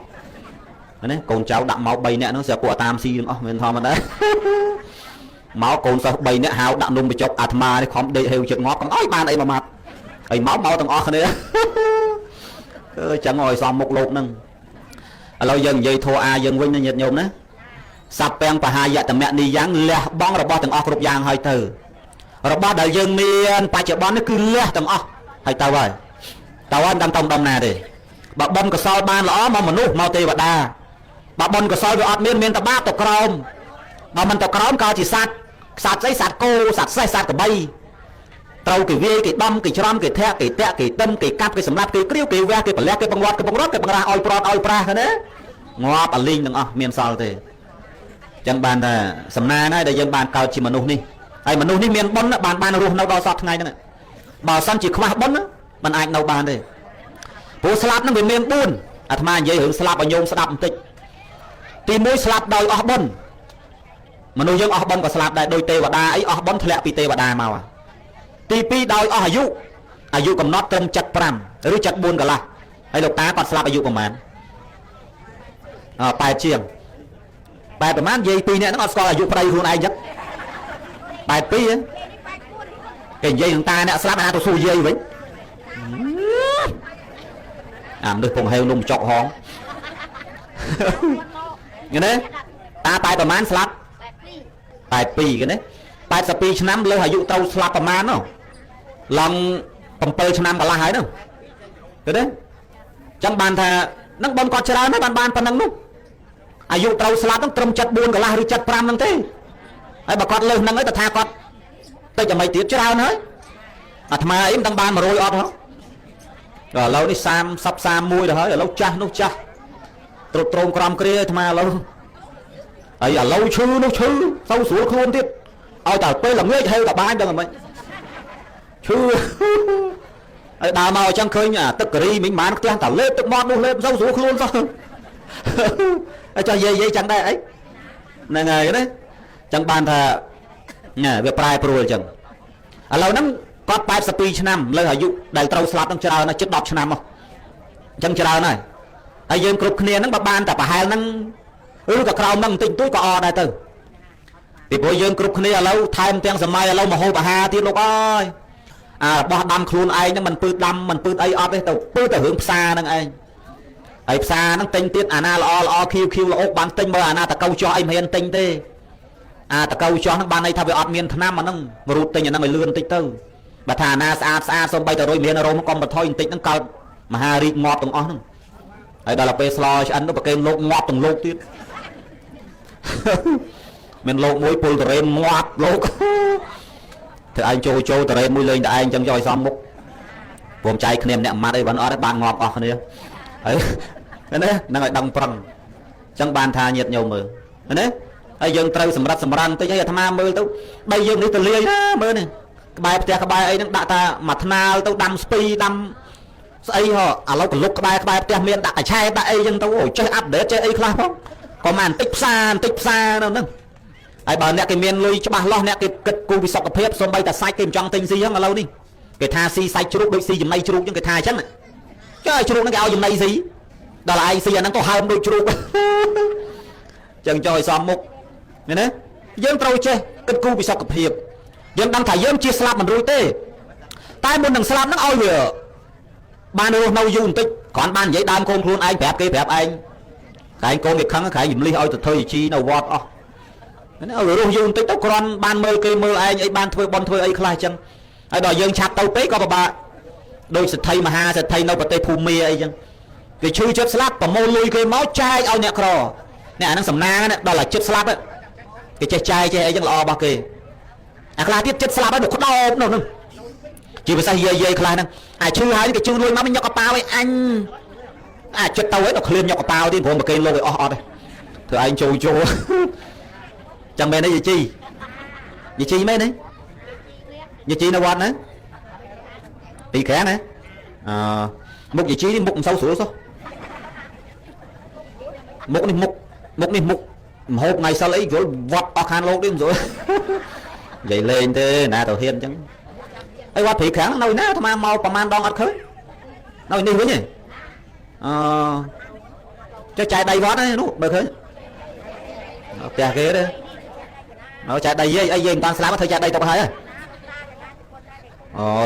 đấy con cháu đặng máu bay nè nó sẽ của tam si nữa mình thò mà đấy máu con sao bay nè hao đặng nung bị chọc atma đấy không để heo chật ngọt còn oi ban đây mà mặt ấy máu tao ngọt này chẳng ngồi xong một lột nâng lâu dần dây thô dần quên nhiệt nhôm đấy sập beng và hai dạ tầm mẹ đi dáng lẹ bong rồi bao từng óc rụp giang hơi từ rồi bao đời dân miền ba chợ bón nó cứ lẹ từng óc hay tao vậy tao anh đang tông đông nè đi bà bông cái soi ban lõ mà nút mau tê và đa bà bông cái soi rồi ọt miên tao bát tao crom mà mình tao crom cao chỉ sạt giấy sạt cô sạt say sạt cả bay trâu cái vi cái đâm cái chrom cái thẹ cái tẹ cái tâm cái cáp cái sầm lát cái kêu cái ve cái bật lẹ cái bông rót cái bông ra oi pra thế ngọt linh đừng miền sao thế chẳng bàn là sầm na này để dân bàn cao chỉ mà nô ni ai mà nô ni miền bún bàn ruột nấu đo sọt ngay nữa bảo san chỉ khoa bún bàn ai nấu bàn đây bố slap nó về miền buôn tham vậy hưởng slap ở nhôm slap một tịch tìm mũi slap đòi bún mà nô dân bún có slap đây đôi tê và đa ấy bún thẹn pi tê và đa màu ti pi đòiอายุcầm nót trâm chặt pram rồi chặt buôn cả là hay lục tá còn slapอายุcủa mình bài chiềng bàiประมาณ dây pi nè nó cònอายุประยุคนไอ้nhất bài pi á cái dây thằng ta nè slap anh tôi xui dây vậy được cùng heo nung chọc hòn nghe đấy ta bàiประมาณ slap bài pi cái đấy bài spi nămเลยอายุเตา slap ประมาณเนาะลอง7 năm cả là hay đâu cái đấy chẳng bàn thà nó bón còn chơi mấy bàn phần năng lúcอายุเราสลับต้องตรมจัดบุญกับลาหรือจัดพรำนั่นเต้ไอ้บักกอดเลยนั่งไอ้แต่ทากอดแต่จะไม่ติดเจ้าเนอะทำไมไอ้ตั้งบานมาโรยอดเหรอเรานี่ซ้ำซับซ้ำมวยเหรอเราจ้านุจ้าตรงกรามเกลียทำไมเราไอ้เราชื่อเศร้าสูงคืนติดเอาแต่ไปหลังเงยให้กับบ้านเดิมไหมชื่อไอ้ดาวมาจังเคยเนี่ยตึกรีmình mà nó tiếng tao lênตึกmọt luôn lên ศร้าสูงคืนsao cho dây chẳng đây ấy này ngày đấy chẳng bàn thà nè việc prai pro chẳng lâu nắng có 8 năm lờiอายุ đại trâu slap đang chờ nó chết 10 năm không chẳng chờ này ai dân cục kia nó bànแต่ hai năng cả cầu năng tình túi có đây từ thì bây dân cục kia lâu thay tiếng sớm mai lâu mà hô bà ha tiếng lúc ơi bỏ đâm khuôn ai nhưng mình pư ai ọt đấy tao pư từ hướng xa năng ai ai xa nó tinh tiết na lo kêu là ốc bán tinh bờ na ta câu cho em hiền tinh tê ta câu cho nó ban này thay về ọt miền nam mà nó rụt tinh nó mày lươn tinh tư bà thà na xa xong bay từ rồi miền rồi nó còn mà thôi tinh nó cao mà hà rịt ngọt từng ó ấy đó là pe slo cho anh nó bạc kêu lột ngọt từng lột tiết mình lột mũi pul từ em ngọt lột thì anh trôi từ em mũi lên tại anh chẳng cho xong múc vùng trái khnem nè mà đây vẫn ở đấy bàn ngọt ở này ấy đấy nó lại đong prong chẳng bàn thà nhiệt nhiều mờ đấy ai dân trâu sầm rắn tới giờ tham mơ tao đây dân đi từ lia mơ này cái bài ấy nó đã ta mặt na tao đâm spi đâm ấy họ lâu còn lúc cái bài tiền miền đã chai đã ấy dân tao ổi chơi áp để chơi ấy khá không có màn tích xa đâu nè ai bảo nè cái miền lui cho bà lo nè cái cu bị sọc cái phép xong bay ta sai kìm trong tinh gì mà lâu đi cái tha si sai chuột đôi si dùm nay chuột nhưng cái tha chắc này cái chuột nó cái ao dùm nay gì đó là ai si nó có hai đôi chuột chẳng cho xóm mục này đấy dân trâu chơi cái cu bị sọc cái phép dân đang thải dân chia slap mình rồi tê tai muốn đằng slap nó oi vừa ban rốt nâu du tích còn ban giấy đam con luôn anh phép cái phép anh cái con việc khăn cái dùm ly ơi từ thời chi nào vọt ở rốt du tích tao còn ban mơ cây mơ anh ấy ban thôi bon thôi ấy khai chân ai đòi dương chặt tàu tế có bà đôi sự thay mà ha sẽ thay nâu và tây phù mê ấy chân cái chui chết slap và mô lui cái máu chai ao nhạc rò nè nó sầm na đó là chết slap á cái chai chai chai ấy chân lo bao kì khai tiếp chết slap ấy được có đau đâu nữa chỉ phải say dây khai năng ai chui hai cái chui lui máu mới nhọc bao ấy anh chết tàu ấy nó khuyên nhọc bao đi một cây lô cái o đây thưa anh chui chui chẳng bên đấy gì chi mấy đấy gì chi nó quan đấy tì khẽ này mục gì chi đi mục sâu sủa sao mục đi mục hộp ngày sau lấy rồi vọt ở khan lô đi rồi vậy lên thế nè tàu hiền chẳng ấy qua thị kháng nói nè tham mauประมาณ đong ăn khơi nói đi với nhỉ cho chạy đầy vót đấy đúng được khơi kìa kia đấy nó chạy đầy dây ai dây toàn slap thời chạy đầy tao hay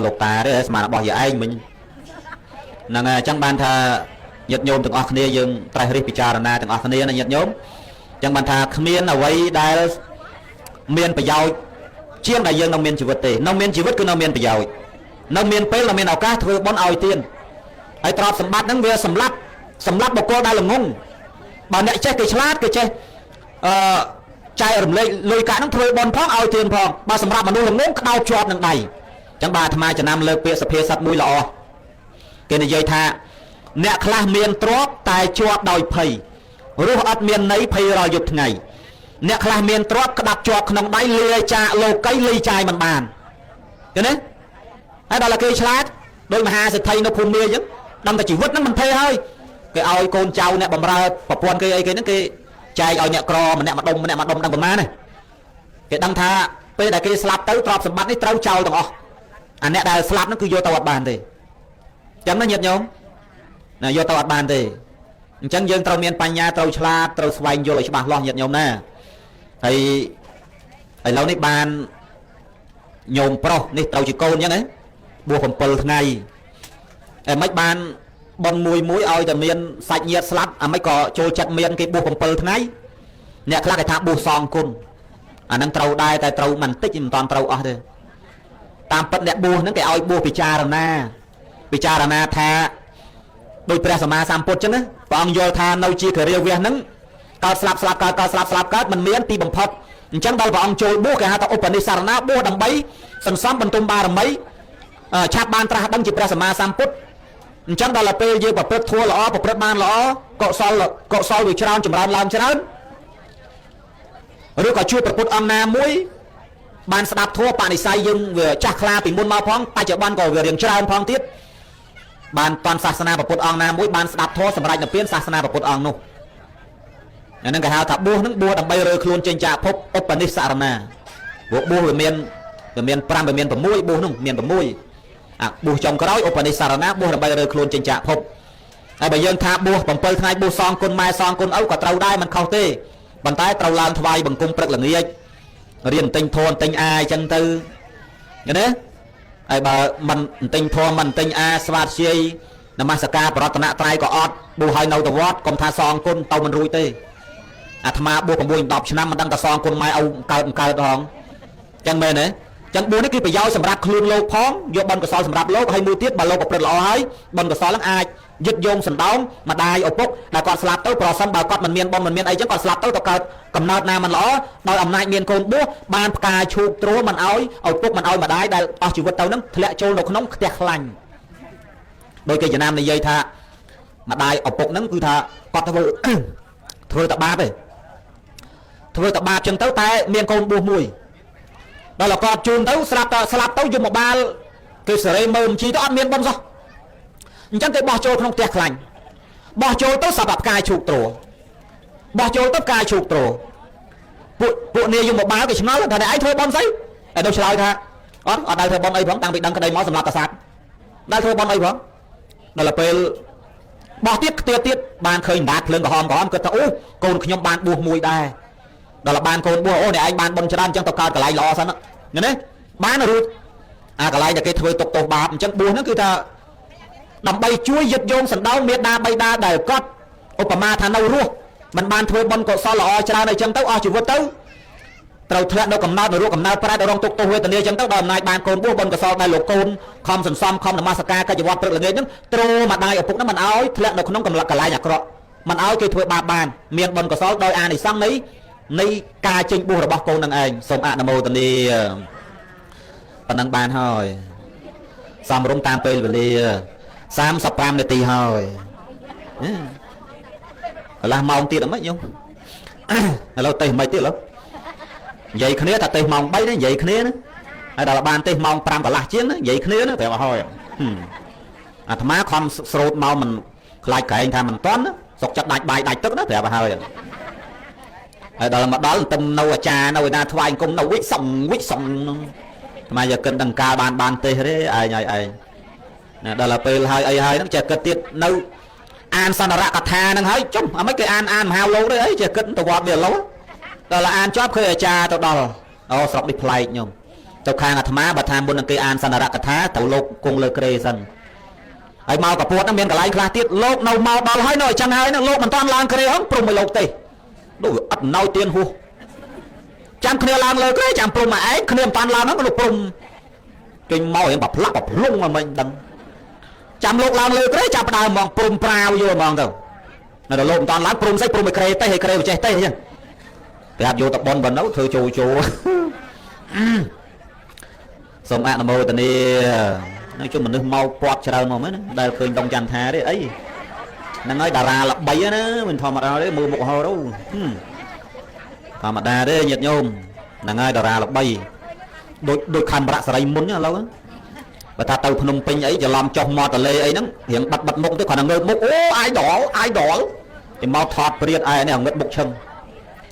lục tà đấy mà bỏ giờ anh mình là chẳng ban tha nhật nhôm từng óc nia dương trai hơi pichara từng óc nia là nhật nhôm chẳng ban tha miền ở vậy đại miền phải giàu chiên đại dương nông miền chỉ vật tề nông miền chỉ vật cứ nông miền phải giàu nông miền pê là miền nào cá thôi bón oi tiền ai trọt sầm bát nắng về sầm lấp một cô đã là ngung bà nãy che cái slát cái che chai ở lôi cả nó thôi bón phong oi tiền phong bà sầm lấp mà nuôi là ngung đau chọt nằng đầy chẳng bà tham ai cho nam lơ pê sập pê sắt mũi lọ cái này dây tha nè khla miền trọt tài chọt đòi phầy rú ắt miền nấy phầy rồi dục ngày nè khla miền trọt đạp chọt nòng đáy lê cha lô cây ly chai mình bàn cái đấy hay đó là cây slát đôi mà ha sẽ thay nó phun mưa chứ đâm ta chỉ vứt nó mình thê hơi cái oi con trâu nè bầm ra bập quan cây ấy cái nó cái chai oi nhẹ cro mà nè mặt đông đang bầm má này cái đăng tha bây giờ cái slap tới trọt sầm bắt đi trâu trâu tao anh nè đại slap nó cứ vô tàu bàn thì chẳng nó nhiệt nhôm nè vô tàu bàn thì chẳng dương trâu miền panya trâu slap trâu xoay vô lại bạc lo nhiệt nhôm nè thì lâu nay bàn nhôm pro này trâu chỉ côn nhá đấy bùa phẩm pol ngày em mấy bàn bon muối oi từ miền sạch nhiệt slap mấy có trôi chặt miền cái bùa phẩm pol ngày nè khác cái tháp bùa song côn năng trâu đai tại trâu mình tích mình toàn trâu ở đây tam bật nè bùa nó cái oi bùa pichara na tha đôi pre sama sampot chứ nữa còn vô tha nâu chia khởi riêng nắng cao slap cát mình miễn ti bằng phật chẳng đâu vào ông trôi bùa cái hạt open sarana bùa đằng bấy sân xóm bên tung ba đằng mấy chát ban tra đăng chỉ pre sama sampot chẳng đâu là pe dư và pe thua lõ và pe ban lõ cọ sol bị trao chùm ran làm trao rồi có chưa bật âm na muối ban đạp thua bạn sai dương vừa chặt la bị môn mau phong tay chợ ban cổ vừa điểm trao phong tiết ban toàn sasana và bột ong na muối ban đạp thua sầm rạch là phiên sasana và bột ong nô nên cái hào tháp bua nước bua đầm bay rơi luôn trên trà phúc open sarana bua về miền pram về miền bờ muối bua nung miền bờ muối bua trong cái đó open sarana bua đầm bay rơi luôn trên trà phúc bây giờ tháp bua bằng pơi thay bua song con mai song con ấu cả trâu đai mình khâu tê bàn tay trâu lan thay bằng cung prật là nghi riêng tinh thôn tinh ai chân tư cái đấy ai bà mình tinh thôn mình tinh a svat chi namasaka pratana trai có ọt bù hai nâu tàu vót còn tha song côn tàu mình rui tê tham ma bù còn bùi đọc năm mình đăng tà song côn mai âu cài đòn chân mê này chân bùi nó kia phải giao sầm rạp luôn lô phóng vô bên cái soi sầm rạp lô hay mua tiết bà lô bọc bật lọ ấy bên cái soi lắng ai giật dông sầm đóng mà đai ổ bốc là còn slap tới pro sân bà con mình miền ấy chứ còn slap tới tao cầm nợ na mình lõ đòi ẩm nay miền côn búa ban cà chụp trố mình áo ổ bốc mình áo mà đai đại chỉ vật tàu nấm lẹ trôi nó nóng tẹt lành đôi cây Việt Nam này dây tha mà đai ổ bốc nấm cứ tha con tao thôi tập ba về thôi tập ba chân tới tay miền côn búa mùi đó là con chun tới slap tới dùng một ba cái sợi mềm chi tới ăn miền bông sao chẳng thể bỏ trôi không tẹt lành bỏ trôi tới sập cài chụp trổ bỏ trôi tới cài chụp trổ bộ này dùng một báo thì nói là thằng này ấy thôi bom giấy ở đâu chơi tha ở đây thôi bom ấy vẫn đang bị đăng cái đây máu sầm lạt tà sạt đây thôi bom ấy vẫn đó là pe bỏ tiết ban khơi đát lên của hòm cái tao cồn nhom ban buộc mùi đài đó là ban cồn buộc này anh ban bom cho đan trong tàu cao cả lại lò sao đó nghe đấy bán là rồi cả lại là cái thôi tục bạp chẳng buộc nó cứ ta ដើម្បីជួយយឹតយងសណ្ដោងមេដាបៃតាដែលគាត់ឧបមាថានៅរស់មិនបានធ្វើបុណ្យកុសលល្អច្រើនអីចឹងទៅអស់ជីវិតទៅត្រូវធ្លាក់នៅកំណត់នៅរស់កំណើតប្រែទៅរងទុក្ខទោសវេទនាចឹងទៅដោយអំណាចបានកូនបួសបុណ្យកុសលដែលលោកកូនខំសន្សំខំនមស្ការកិច្ចវត្តព្រឹកល្ងាចហ្នឹងទ្រម្ដាយឪពុកហ្នឹងមិនអោយធ្លាក់នៅក្នុងកន្លែងអាក្រក់មិនអោយគេធ្វើបាបបានមានបុណ្យកុសលដោយអានិសង្សនៃការចេញបួសរបស់កូននឹងឯងសូមអនុមោទនាប៉ុណ្ណឹងបានហើយសំរុំតាមពេលវេលា35នាទីហើយកន្លះម៉ោងទៀតអត់ម៉េចខ្ញុំឥឡូវទេមិនទៀតឥឡូវនិយាយគ្នាតែទេម៉ោង3ណានិយាយគ្នាណាហើយដល់បានទេម៉ោង5កន្លះជាងណានិយាយគ្នាណាប្រាប់ឲ្យអាត្មាខំស្រោតមកមិនខ្លាចក្រែងថាមិនតាន់សុកចិត្តដាច់បាយដាច់ទឹកណាប្រាប់ឲ្យហើយដល់មកដល់ទៅនៅអាចារ្យនៅឯណាថ្វាយអង្គមនៅវិសងហ្នឹងអាត្មាយកគិតដង្ការបានទេទេឯងហើយឯងណាដល់ពេលហើយអីហើយហ្នឹងចេះគិតទៀតនៅអានសន្នរកថាហ្នឹងហើយចុះអាមិនគេអានមហាលោកទេអីចេះគិតទៅវត្តវាឡូវដល់អានចប់ឃើញអាចារ្យទៅដល់អូស្រុកនេះប្លែកខ្ញុំទៅខាងអាត្មាបើថាមុននឹងគេអានសន្នរកថាទៅលោកគង់លើក្រេសិនហើយមកកពួតហ្នឹងមានកន្លែងខ្លះទៀតលោកនៅមកដល់ហើយនៅអញ្ចឹងហើយហ្នឹងលោកមិនតាន់ឡើងក្រេហ្នឹងព្រមឲ្យលោកទេដូចអត់ណោទៀនហួសចាំគ្នាឡើងលើក្រេចាំព្រមមកឯងគ្នាមិនតាន់ឡើងហ្នឹងលោកព្រមចេញមករៀងបផ្លាក់បផ្លុងមិនដឹងចាំលោកឡើងលើក្រេចាប់ដើមហ្មងព្រមប្រាវយកហ្មងទៅនៅដល់លោកមិនតាន់ឡើងព្រមស្អីព្រមឲ្យក្រេទេឲ្យក្រេបចេះទេអញ្ចឹងប្រាប់យកតបនបណ្ណទៅធ្វើចូលសូមអនុមោទនានៅជុំមនុស្សមកពាត់ច្រើនមកមែនដែលឃើញដងចន្ទថាទេអីហ្នឹងហើយតារាល្បីណាមិនធម្មតាទេមើលមុខហោទៅធម្មតាទេញាតិញោមហ្នឹងហើយតារាល្បីដូចខំរៈសរីមុនឥឡូវបើថាទៅភ្នំពេញអីច្រឡំចុះមាត់ទន្លេអីហ្នឹងរៀងបាត់មុខទៅគ្រាន់តែងើបមុខអូអាយដលគេមកថតព្រាតឯនេះងឹតមុខឈឹង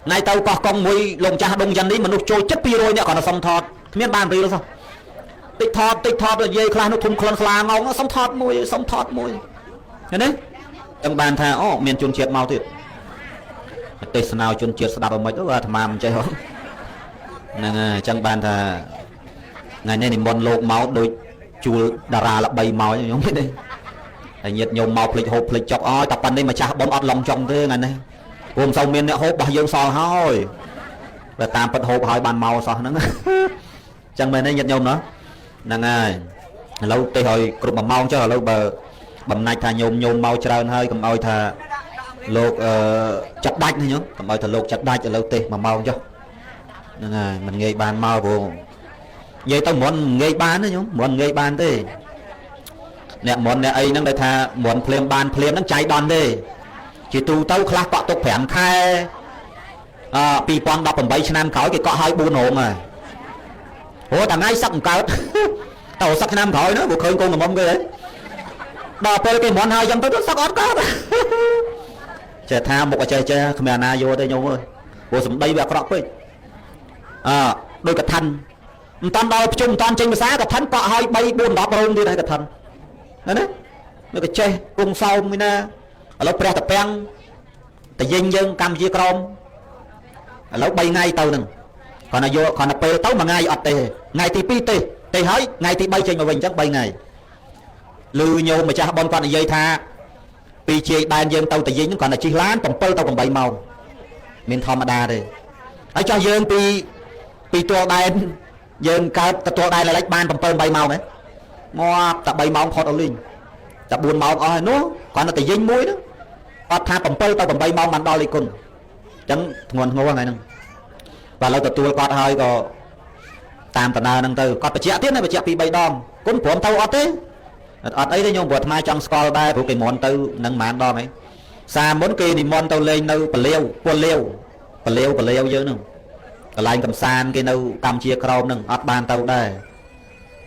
ថ្ងៃទៅកោះកុងមួយលោកចាស់ដងយ៉ាងនេះមនុស្សចូលចិត្ត200នាក់គ្រាន់តែសុំថតគ្មានបានរីលសោះតិចថតនិយាយខ្លះនោះធំក្លិនស្លាងងសុំថតមួយឃើញទេចឹងបានថាអូមានជនជាតិមកទៀតទេសនាជនជាតិស្ដាប់ឲ្យមិនអាត្មាមិនចេះហ្នឹងហើយចឹងបានថាថ្ងៃនេះនិមន្តលោកមកដូចជួលតារាល្បីមកខ្ញុំទេហើយញាតិញោមមកភ្លេចហូបភ្លេចចុកអើយតែប៉ុណ្្នេះម្ចាស់បុណ្យអត់ឡងចង់ទេថ្ងៃនេះព្រមសូវមានអ្នកហូបរបស់យើងសល់ហើយតែតាមពិតហូបហើយបានមកសោះហ្នឹងចឹងមែនទេញាតិញោមណាហ្នឹងហើយឥឡូវទេឲ្យគ្រប់1ម៉ោងចុះឥឡូវបើបំណាច់ថាញោមមកច្រើនហើយកុំឲ្យថាលោកចាត់ដាច់ណាញោមកុំឲ្យថាលោកចាត់ដាច់ឥឡូវទេ1ម៉ោងចុះហ្នឹងហើយមិនងាយបានមកព្រោះនិយាយទៅមិនងាយបានទេញោមមិនងាយបានទេអ្នកមន់អ្នកអីហ្នឹងដែលថាមន់ភ្លាមបានភ្លាមហ្នឹងចៃដន្យទេជាទូទៅខ្លះកក់ទុក5ខែ2018ឆ្នាំក្រោយគេកក់ឲ្យ4រោងហើយអូតែថ្ងៃសឹកមិនកើតតើសឹកឆ្នាំក្រោយនោះព្រោះឃើញកូនកំមុំគេហ៎ដល់ពេលគេមន់ហើយចឹងទៅសឹកអត់កើតចេះថាមុខចេះគ្មានអាណាយកទេញោមអើយព្រោះសម្ដីវាអាក្រក់ពេកដោយកឋិនមិនតាន់ដល់ប្រជុំមិនតាន់ចេញភាសាកឋិនកក់ឲ្យ3 4 10រោងទៀតហើយកឋិនណានៅក៏ចេះគង់សោមឯណាឥឡូវព្រះតាពាំងតយិញយើងកម្ពុជាក្រមឥឡូវ3ថ្ងៃទៅហ្នឹងគាត់ណាយកគាត់ណាពេលទៅ1ថ្ងៃអត់ទេថ្ងៃទី2ទេហើយថ្ងៃទី3ចេញមកវិញអញ្ចឹង3ថ្ងៃលឺញោមម្ចាស់ប៉ុនគាត់និយាយថាពីជាយដែនយើងទៅតយិញគាត់ណាជិះឡាន7ទៅ8ម៉ោងមានធម្មតាទេហើយចោះយើងពីទួលដែនយើងកើតទទួលដែនលិចបាន7 8ម៉ោងហ៎មកតែ3ម៉ោងផុតអស់លីងតែ4ម៉ោងអស់ហើយនោះគាត់ណាតយិញមួយនោះអត់ថា7ទៅ8ម៉ោងបានដល់លីគុណអញ្ចឹងធ្ងន់ធ្ងរថ្ងៃហ្នឹងបាទឥឡូវទទួលគាត់ហើយក៏តាមដំណើរហ្នឹងទៅគាត់បញ្ជាក់ទៀតណាបញ្ជាក់2 3ដងគុណព្រមទៅអត់ទេអត់អីទេញោមព្រោះអាត្មាចង់ស្គាល់ដែរព្រោះគេមន់ទៅនឹងប៉ុន្មានដងហីសារមុនគេនិមន្តទៅលេងនៅពលាវយើងហ្នឹងកន្លែងកំសាន្តគេនៅកម្ពុជាក្រមហ្នឹងអត់បានទៅដែរ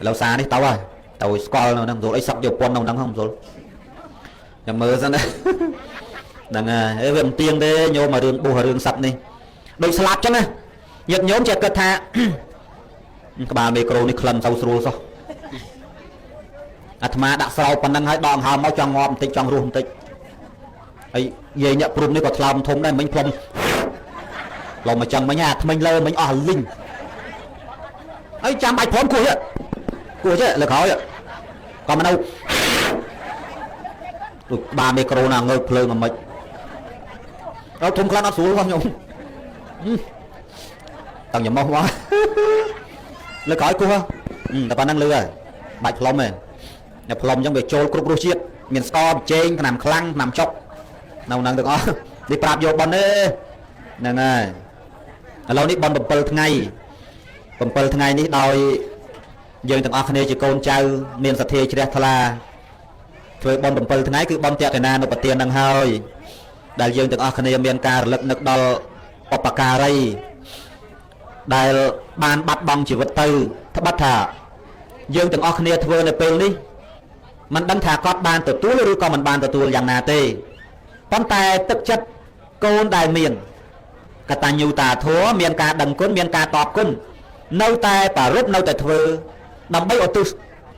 ឥឡូវសារនេះទៅហើយទៅស្គាល់នៅហ្នឹងចូលអីសក់យកពន្ធនៅហ្នឹងហ្នឹងចូលចាំមើលសិនណាហ្នឹងហើយវាមិនទៀងទេញោមមករឿងបួសរឿងសັບនេះដូចស្លាប់ចឹងណាញាតិញោមចេះគិតថាក្បាលមីក្រូនេះក្លិនទៅស្រួលសោះអាត្មាដាក់ស្រោបប៉ុណ្ណឹងហើយដកហើមមកចង់ងាប់បន្តិចចង់រស់បន្តិចហើយយាយអ្នកព្រំនេះក៏ថ្លើមធំដែរមិញផ្លុំមកចឹងមិញអាថ្មិញលើមិញអស់លីងហើយចាំបាច់ព្រមគោះទេលើក្រោយក៏មកនៅ ba micro nào ngơi phơi mà mệt đâu thùng khăn nó xuống không nhung tầng nhầm mông quá lấy cõi cua tập ăn năng lừa bạch lom này nhập lom trong việc trôi cục chiết miền sco trên nằm khăng nằm chọc nào năng được không đi prap vô bần đi nè nè lâu ní bần bầm pơ ngày ní đòi dương từng óc này chỉ côn trâu miền sạt thề chỉ đẹp thà thôi bần bầm pơ ngày cứ bần tiệt cái na nó bật tiền đằng hơi đại dương từng óc này miền cà lực nực đo bọc cà ray đại ban bắt bong chỉ vật tư thắp bắt thả dương từng óc này thôi là pel đi mình đang thả cọt ban từ túi rồi còn mình ban từ túi dạng nào tê con tay tức chất côn đại miền cả ta nhiều ta thua miền ca đằng côn miền ca tọp côn nâu tay và rất nâu tay thưa nằm bay ở từ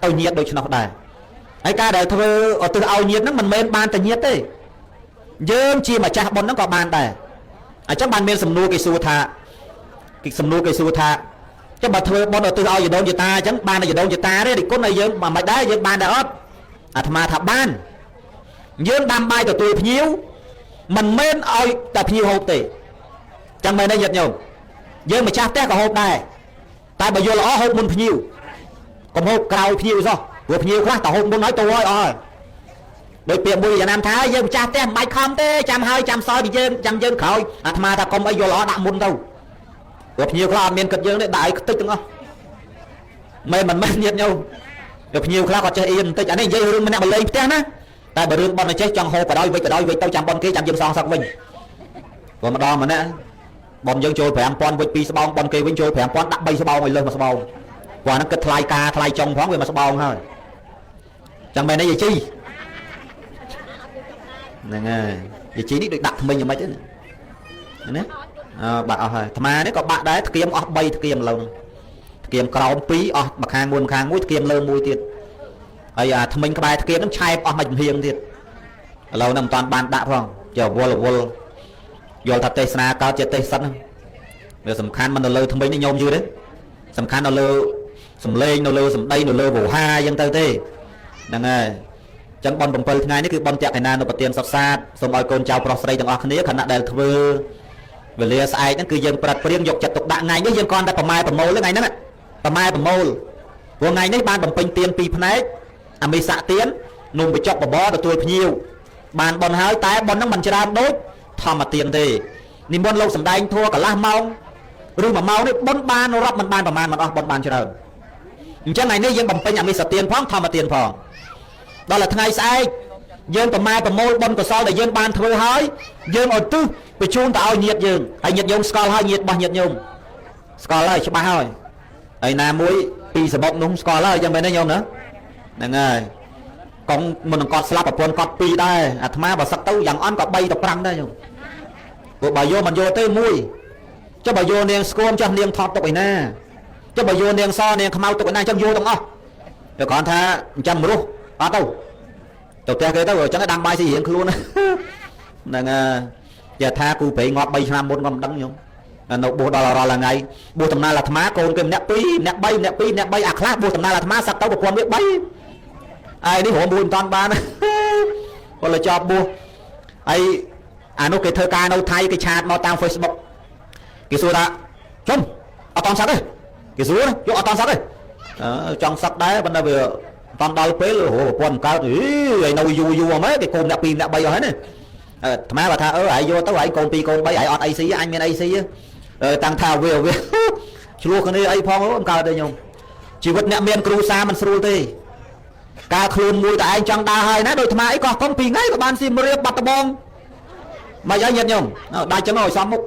ao nhiệt đôi chân đại ấy ca đại thưa ở từ ao nhiệt nó mình men ban từ nhiệt đấy dương chi mà cha bọn nó có ban đây ở trong ban miền sầm nua cái xu thà cho bà thưa bọn ở từ ao gì đâu gì ta chẳng ban là gì đâu gì ta đấy thì côn này dương mà mày đá dương ban đã ớt mà thà ban dương đam bay từ tuổi nhiêu mình men ơi tập nhiều hộp tỷ chẳng mày đây nhật nhiều dương mà cha té cả hộp này tại bà vô là hộp muốn nhiều còn hộp cao nhiều sao vừa nhiều khác tao hộp muốn nói tôi ơi đôi tiệm bùi Việt Nam Thái dương cha té mày không té chăm hơi chăm soi bị dương chăm dương khỏi mà ta không ấy vô là đạm muốn đâu vừa nhiều khác miền cực dương đấy đại tích đúng không mình nhiệt nhau được nhiều khác còn chơi yên tích anh ấy dây hương mình nè mà lấy té á tại bà rương bọn này chết trong hô phải đôi với tao chăm bọn kia chăm dương son sắc mình còn mà đo mà nè bọn dương trôi phải ăn con với pi sao bọn kia với trôi phải ăn con đặt bay sao mày lên mà sao và nó kết lai ca lai trong thoáng về mà sao thôi chẳng mày nói gì chi nè nghe gì chi đi được đặt mình như mấy thế này bạn thôi mà nếu có bạn đấy kiếm bay kiếm lâu kiếm cầu pí bạc hàng mũi kiếm lơ mũi tiền ấy mình các bài kiếm nó chai mình hiền thiệt lâu nằm toàn bàn đạ không chờ vô thật tây sana cao chết tây sẵn điều sầm khăn mà nó lơ thông minh nó nhôm dư đấy sầm khăn nó lơ sầm lên nó lơ sầm đây nó lơ bổ hai dân tây tê nè nghe chẳng bọn bồng pơ ngàyនេះគឺbọnចាក់ឯណានៅប្រទៀនសតសាទសូមឲ្យកូនចៅប្រុសស្រីទាំងអស់គ្នាខណៈដែលធ្វើវេលាស្អែកហ្នឹងគឺយើងប្រាត់ព្រៀងយកចិត្តទុកដាក់ថ្ងៃនេះយើងគ្រាន់តែប្រម៉ែប្រមូលថ្ងៃហ្នឹងប្រម៉ែប្រមូលព្រោះថ្ងៃនេះបានបំពេញទាន2ផ្នែកអមេស័កទាននំបញ្ចុកបបរទទួលភ្ញៀវបានបនហើយតែបនហ្នឹងមិនច្រើនដូចធម្មទានទេនិមន្តលោកសំដែងធัวកន្លះម៉ោងឬ1ម៉ោងនេះបនបានរាប់មិនបានប្រមាណមិនអស់បនបានច្រើនអញ្ចឹងថ្ងៃនេះយើងបំពេញអមេស័កទានផងធម្មទានផងដល់តែថ្ងៃស្អែកយើងប្រម៉ែប្រមូលបនកសលដែលយើងបានធ្វើហើយយើងឲ្យទិសបញ្ជូនទៅឲ្យញាតិយើងហើយញាតិញោមស្គាល់ហើយញាតិរបស់ញាតិញោមស្គាល់ហើយច្បាស់ហើយហើយណាមួយពីសបុកនោះស្គាល់ហើយយ៉ាងម៉េចទេញោមណាហ្នឹងហើយកងមុននឹងគាត់ស្លាប់ប្រពន្ធគាត់2ដែរអាត្មាបើសឹកទៅយ៉ាងអន់ក៏3ទៅ5ដែរញោមព្រោះបើយកមិនយកទេមួយចុះបើយកនាងស្គមចុះនាងថតទុកឯណាចុះបើយកនាងសនាងខ្មៅទុកឯណាចឹងយកទាំងអស់តែគ្រាន់ថាចាំរស់អត់ទៅផ្ទះគេទៅចឹងដាំបាយស៊ីរៀងខ្លួនហ្នឹងយ៉ាថាគូប្រេងងាប់3ឆ្នាំមុនក៏មិនដឹងញោមនៅបួសដល់រាល់ថ្ងៃបួសដំណើរអាត្មាកូនគេម្នាក់2ម្នាក់3ម្នាក់2ម្នាក់3អាខ្លះបួសដំណើរអាត្មាសឹកទៅប្រពន្ធវា3ហើយនេះរមមួយមិនតាន់បានគាត់លើចប់បួសហើយអានោះគេធ្វើការនៅថៃគេឆាតមកតាម Facebook គេសួរថាជុំអត់តាន់សឹកទេគេសួរយកអត់តាន់សឹកទេចង់សឹកដែរប៉ុន្តែវាតាន់ដល់ពេលប្រពន្ធកើតហើយនៅយូរហ្មងគេកូនអ្នក2អ្នក3អស់ហើយណាអាត្មាបើថាហើយយកទៅហើយកូន2កូន3ហើយអត់អីស៊ីអញមានអីស៊ីតាំងថាវាឆ្លោះគ្នាអីផងមិនកើតទេញោមជីវិតអ្នកមានគ្រូសាមិនស្រួលទេការខ្លួនមួយតែឯងចង់ដើរហើយណាដូចអាត្មាអីកោះកុំ2ថ្ងៃក៏បានស៊ីមរៀបបាត់ដបងមកឲ្យញាតិញោមដាច់ចឹងឲ្យសំមុខ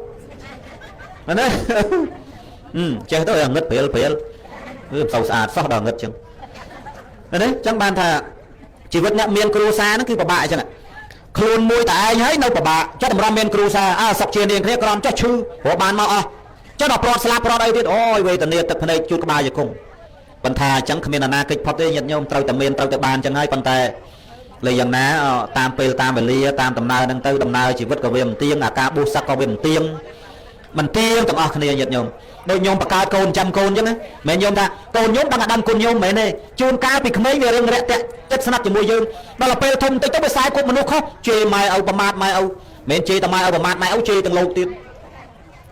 ណាចេះទៅងឹតព្រាលគឺទៅស្អាតសោះដល់ងឹតចឹងណាចឹងបានថាជីវិតអ្នកមានគ្រូសាហ្នឹងគឺពិបាកអញ្ចឹងខ្លួនមួយតែឯងហើយនៅពិបាកចុះតម្រាំមានគ្រូសាសុកជានាងគ្នាក្រំចុះឈឺព្រោះបានមកអស់ចុះដល់ប្រត់ស្លាប់ប្រត់អីទៀតអូយវេទនាទឹកភ្នែកជូតក្បាលជង្គង់ប៉ុន្តែអញ្ចឹងគ្មានអាណាកិច្ចផុតទេញាតិញោមត្រូវតែមានត្រូវតែបានអញ្ចឹងហើយប៉ុន្តែលើយ៉ាងណាតាមពេលតាមវេលាតាមដំណើរហ្នឹងទៅដំណើរជីវិតក៏វាមិនទៀងអាការបួសសឹកក៏វាមិនទៀង mình tiên tầng ở kia nhiệt nhôm đôi nhôm bạc cao côn trăm côn chứ mẹ nhôm ta côn nhôm đang đâm côn nhôm mẹ này chôn cá bị mấy người rừng rẹt tẹt chất snap cho môi dương đó là pe thông tới tới sai của mình không chê mai âu bầm mát mai âu mẹ chê tầng mai âu bầm mát mai âu chê tầng lục tiền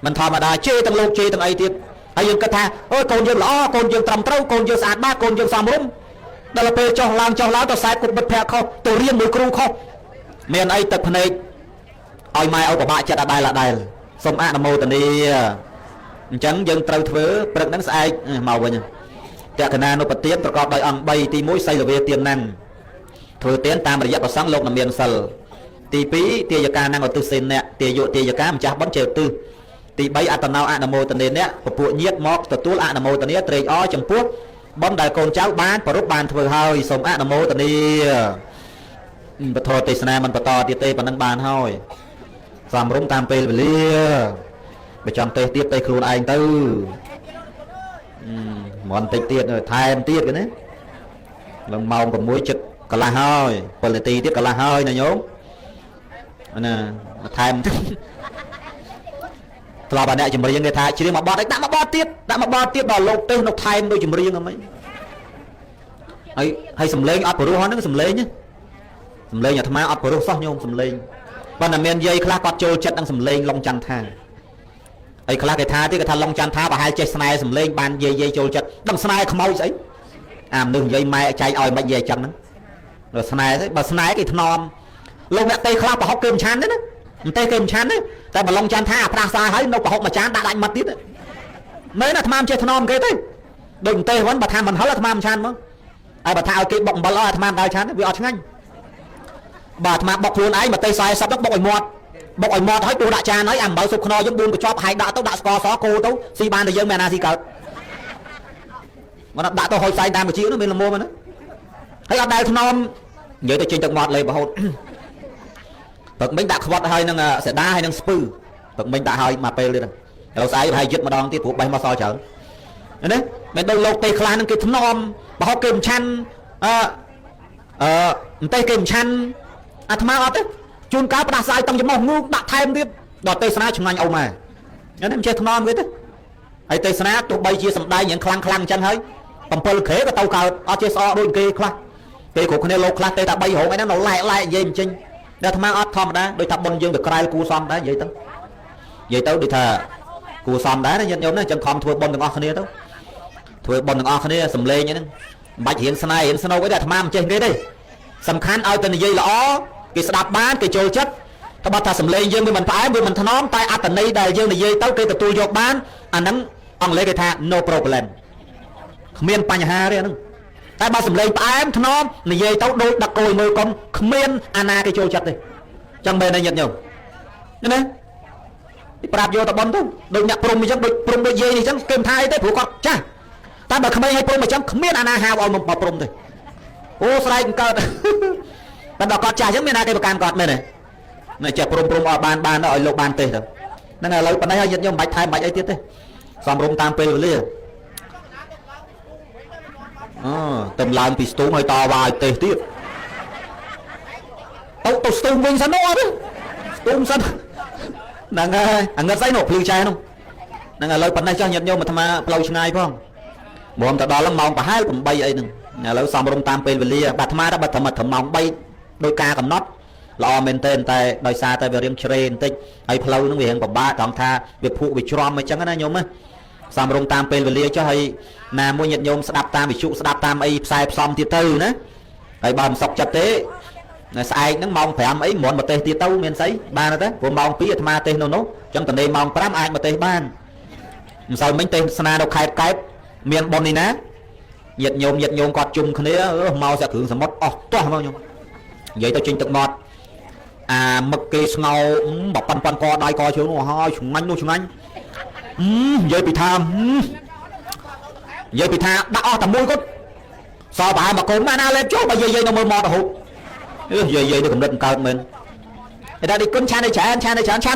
mình thò mà đài chê tầng lục chê tầng ấy tiền hay dương cất tha ôi côn dương lõ côn dương trầm trâu côn dương sạt ba côn dương xàm rúm đó là pe cho láo tao sai của bật phe không tôi riêng mười kêu không mẹ ấy tập này ôi mai âu bầm mát chặt đài là đài xong ăn mô tần đi chẳng dân trâu thớ bật nắng sai màu vậy nhỉ kẹt cái nó bật tiếp có đợi ăn bay thì mỗi xây là về tiềm năng thừa tiến tam mà dắt vào sáng lộc là miền sờ thì pí tia giờ ca năng ở tư sinh nè tia dụ tia giờ cá mình chắc bấm chiều tư thì bay ăn tần nào ăn mô tần đến nè bộ nhiệt móc từ túi ăn mô tần nè trời ó chấm puốt bấm đại con cháu bán và rút bàn thừa hơi xong ăn mô tần đi bật thò tây sơn mình bật to tia tây và năng bàn thôi làm rung tam pe lia bây trong tây tiếp tây khuôn anh tư món tây tiết rồi thay em tiết cái đấy lòng màu còn muối trực cả là hơi còn là tì tiếp cả là hơi này nhốm nè thay em là bà nè chừng riêng người ta chỉ mà bọt đấy đã mà bọt tiết đỏ lột tên nó thay em đôi chừng riêng không ấy hay sầm lên ấp rồi nó sầm lên nhá sầm lên nhà thằng má ấp rồi sao nhôm sầm lên bạn là miền dây khla quạt trôi chất đang sầm lên long chăn tha ấy khla cái tha thì cái tha long chăn tha và hai chơi snai sầm lên bàn dây trôi chất đằng snai không mau vậy đừng dây mai chạy ỏi mạnh dây chân rồi snai đấy bà snai cái thon lông mẹ tây khla và học cơm chán đấy tây cơm chán đấy tại mà long chăn tha pra xa hết đâu có học mà chán đã đánh mất tít đấy mấy là tham chơi thon cái thế đừng tây vẫn bà tham mình hỏi là tham chán mà ai bà thao cái bọng bà lo tham đai chán vì ở nhanh bà mà bọc luôn ấy mà tây sai sắp đất bọc ỏi mọt hết tôi đã cha nói ăn bảo sụp no giống buôn của chóp hai đã tao đã sco xó cô tao si ban thì dân mẹ na si cợt mà nó đã tao hồi sai đam một chiếu nó bên là mua mà nó thấy ở đây non vậy tôi trên tầng mọt lấy bảo hồn tận mình đã khót hơi năng sẽ đá hay năng spư tận mình đã hơi mà pe lên rồi sai hay giật mà đòn tiếp phục bay mà so chở đấy mình đâu lột tây khla năng cái non bảo kìm chăn tây kìm chăn tham ăn đấy chun cá đã sai trong cái mỏng ngu đã thêm tiếp đọt tây sana chung anh ông mà nhớ em chơi thằng non cái thế hay tây sana tụi bay chia sầm đai những khăng chân hơi cầm pơ khế cái tàu cào ở chơi so đôi kia khla kia của con này lô khla tây ta bay hộ cái nó lại gì chinh để tham ăn thom đã đôi thằng bồn dương được cài cù xóm đã vậy tao đi thà cù xóm đá nó nhận nhau nó chân khom thua bồn đừng ở kia đâu thua bồn đừng ở kia sầm lê nhá bạch hiện sana cái để tham ăn chơi cái đi sầm khán ao tên dây lõ cái đạp bán cái trôi chất ta bắt ta sầm lên dương với mình phải với mình thằng nón tay ắt này đại dương này dây tao cái tôi dọc bán anh nắng ông lấy cái tha no problem miền Pành Hà đấy anh tay ba sầm lên tay em thằng nón này dây tao đôi đặt cồi mười con miền Anna cái trôi chất này chẳng bên này nhận nhiều thế này đạp vô ta bắn thôi đừng nhặt prom chẳng đôi dây này chẳng kèm thai tới phụ con cha ta bảo không hay prom mà chẳng miền Anna hao ông một prom thôi ô sai cơ ta đọc cọt trà giống như này cái can cọt này này chè prom ở bàn ở lục bàn tê rồi nên là lấy bàn này hay nhau bạch thay bạch ấy tiếp đấy xong rom tam pe liền tầm làm thì stung hơi to vài tê tiếp tao stung vinh sẵn nó đấy stung sẵn nàng ngất giấy nộp lưu trai không nàng lấy bàn này cho nhận nhau mà tham lâu ngày phải không bọn ta đó là mong bà hai cũng bay ấy nè lấy xong rom tam pe liền bà tham đã bà thầm mong bay đôi ca cầm nót lo men tên tại đôi xa tại về riêng train tích hay lâu nó về còn ba thằng tha việc phụ việc trom mới chẳng cái này nhôm á xong rong tam pe về lia cho hay là mua nhận nhôm đạp tam bị trụ đạp tam ấy sai xong tiệt tư nữa hay bầm sọc chặt thế sai nó mong phải ăn ấy muốn một tê tiệt tâu miền sấy ba nữa đấy vừa mong phí ma tên nó trong tuần đây mong tám ai mà tê ban sau mấy tên sana đâu khai cái miền bon này ná nhiệt nhôm quạt chung cái đấy mau sẽ thử sắm mất toa bao nhiêu vậy tao trên tận ngọt mực kê ngầu bọc pan co đai co chứ nó hơi chúng anh vậy bị tham đã tầm mũi có so bà mà cũng mana lên chỗ mà dây nó mơ mò hụt dây nó cũng định cợt mình người ta đi cún chan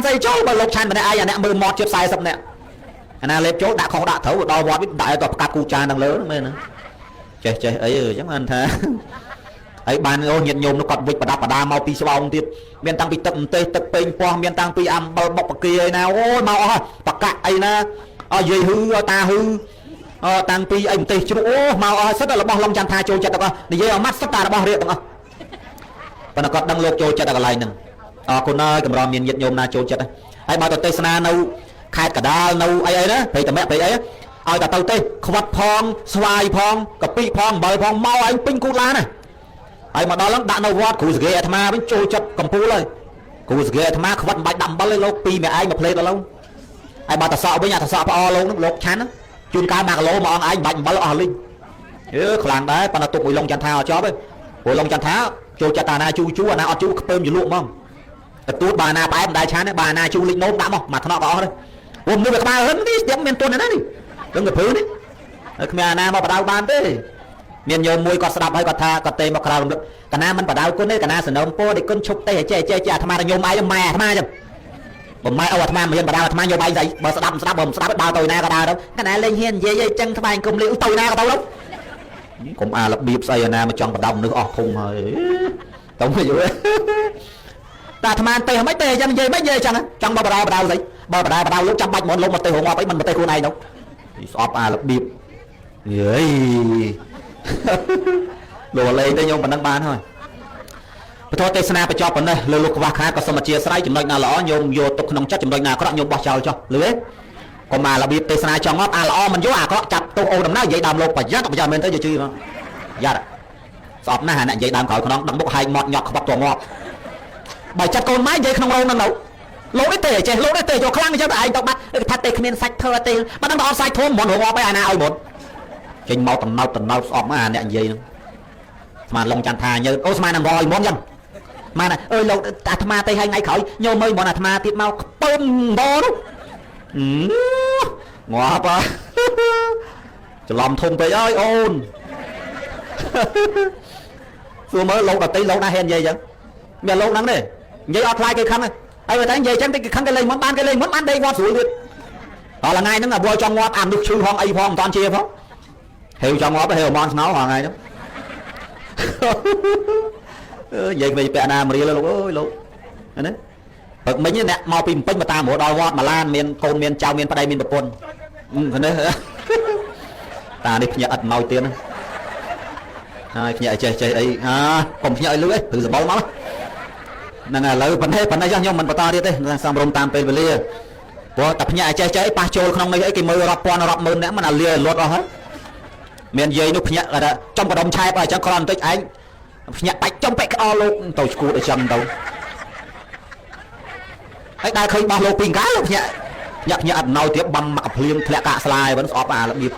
dây chỗ mà lục chan mà ai à nè mơ mò chết sai xong nè ana lên chỗ đã không đã thấu đo vót biết đại tập các cu chan đang lớn nữa nữa chơi ấy chắc anh tha ហើយបានញាតិញោមនោះគាត់វិចប្រដាប់ប្រដាមកពីស្បោងទៀតមានតាំងពីទឹកអន្ទេសទឹកពេញពោះមានតាំងពីអំបិលបុកបកាអីណាអូយមកអស់បកាអីណាឲ្យយាយហ៊ឺតាហ៊ឺតាំងពីអីអន្ទេសជ្រុះអូមកអស់សិតរបស់ឡុងចន្ទថាចូលចិត្តទាំងអស់និយាយឲ្យម៉ាត់សិតតារបស់រាជទាំងអស់ប៉ុន្តែគាត់ដឹងលោកចូលចិត្តតែកន្លែងហ្នឹងអរគុណហើយកម្រមានញាតិញោមណាចូលចិត្តហើយបើទៅទេសនានៅខេត្តកដាលនៅអីណាព្រៃតមៈព្រៃអីឲ្យតែទៅទេខ្វាត់ផងស្វាយផងកាពិផងអំបិលផងមកឯងពេញគូឡានណាហើយមកដល់ហ្នឹងដាក់នៅវត្តគ្រូសង្កេអាត្មាវិញចូលចិត្តកម្ពុជាហើយគ្រូសង្កេអាត្មាខ្វាត់មិនបាច់ដាក់អំបិលទេលោកពីរមួយឯងមួយផ្លេតដល់ឡូវហើយបើតសក់វិញអាតសក់ផ្អលោកហ្នឹងលោកឆាន់ជួនកាល1គីឡូមកអង្គឯងបាច់អំបិលអស់លីងខ្លាំងដែរប៉ុន្តែទុកមួយឡុងចន្ទថាអត់ចប់ទេព្រោះឡុងចន្ទថាចូលចិត្តតាណាជូអាណាអត់ជូខ្ពើមជលក់ហ្មងទទួលបាណាផ្អែមមិនដែរឆាន់ទេបាណាជូលិចនោមដាក់មកថ្នាក់ក៏អស់ដែរព្រោះមនុស្សវាក្បាលហឹងនេះស្ទាក់មានទុនណានេះដឹងតែព្រឺនេះគ្មានអាណាមកបដៅបានទេមានញោមមួយគាត់ស្ដាប់ហើយគាត់ថាគាត់ទេមកក្រៅរំលឹកកណាមិនបដៅគុណទេកណាសនំពោទេគុណឈប់ទេចេះអាត្មាទៅញោមឯងម៉ែអាត្មាចឹងបំម៉ែអូអាត្មាមិនហ៊ានបដៅអាត្មាញោមឯងស្អីបើស្ដាប់បើមិនស្ដាប់ដើរទៅណាក៏ដើរទៅកណាលេងហ៊ាននិយាយអីចឹងក្បែរគុំលេទៅណាក៏ទៅទៅកុំអារបៀបស្អីអាណាមកចង់បដៅមនុស្សអស់ភូមិហើយទៅមិនយល់តែអាត្មាទេមិនទេអញ្ចឹងនិយាយមិននិយាយអញ្ចឹងចង់បដៅស្អីបើបដៅលោកចាំបាច់មកលោកមកទេរងប់អីមិនមកទេខ្លួនឯងទៅស្អប់អារបៀបយេលោកលេងទៅញោមប៉ុណ្ណឹងបានហើយពធទេសនាបញ្ចប់ប៉ុណ្ណេះលើលោកខ្វះខាតក៏សូមអធិស្ឋានចំណុចណាល្អញោមយកទុកក្នុងចិត្តចំណុចណាអាក្រក់ញោមបោះចោលចុះលឺទេកុំមករបៀបទេសនាចង់ងាប់អាល្អមិនយកអាក្រក់ចាប់ទោសអូនដំណើរនិយាយដើមលោកប្រយ័ត្នមែនទៅជឿហ្មងយ៉ាត់ស្អប់ណាស់អាអ្នកនិយាយដើមក្រោយខ្នងដឹកមុខហែកមាត់ញាត់ក្បត់ទងាប់បើចិត្តកូនម៉ែនិយាយក្នុងរោងហ្នឹងលោកនេះទេចេះលោកនេះទេយកខ្លាំងអញ្ចឹងតែឯងទៅបាត់ថាទេគ្មានសាច់ធ្វើទេបើដឹងតែអត់សាច់ធំមិនរងាប់ឯអាណាឲ្យមុនចេញមកតំណោតស្អប់អាអ្នកនិយាយហ្នឹងស្មានឡុងចន្ទថាញើអូស្មាននឹងរយមុនអញ្ចឹងម៉ែណាអើយលោកអាត្មាទេឲ្យថ្ងៃក្រោយញោមមើលមុនអាត្មាទៀតមកខ្ពើមបនោះងាប់ច្រឡំធំពេកអើយអូនសួរមើលលោកដតីលោកណាហ៊ាននិយាយអញ្ចឹងមានលោកហ្នឹងទេនិយាយអត់ខ្លាចគេខឹងហើយបើតែនិយាយចឹងតិចគេខឹងគេលេងមុនបានគេលេងមុនបានដេកវត្តស្រួលទៀតដល់ថ្ងៃហ្នឹងអាវល់ចង់ងាប់អាមនុស្សឈឺផងអីផងមិនតាន់ជាផងហេវចង់ងាប់ហេវអមនស្នោថ្ងៃហ្នឹងនិយាយវិញពាក់ណាមរៀលលោកអើយលោកណាព្រឹកមិញអ្នកមកពីពេញមកតាមរដល់វត្តមកឡានមានកូនមានចៅមានប្តីមានប្រពន្ធនេះតានេះភ្ញាក់អត់មកទៀតហើយភ្ញាក់ចេះអីកុំភ្ញាក់ឲ្យលឺអីព្រឺសបល់មកហ្នឹងឥឡូវប៉ុណ្ណេះចុះខ្ញុំមិនបន្តទៀតទេសំរុំតាមពេលវេលាព្រោះតែភ្ញាក់ចេះប៉ះចូលក្នុងនេះអីគេមើលរាប់ពាន់រាប់ម៉ឺនអ្នកមិនអាលាលត់អស់ហើយមានយាយនោះភ្ញាក់ថាចំបដុំឆែបអញ្ចឹងគ្រាន់បន្តិចឯងភ្ញាក់បាច់ចំបែកក្អល់លោកទៅឈួតអញ្ចឹងទៅហើយដើរឃើញបោះលោកពីកាលលោកភ្ញាក់អត់ណោទៀតបំមកភ្លៀងធ្លាក់កាកស្លាយវិញស្អប់អារបៀប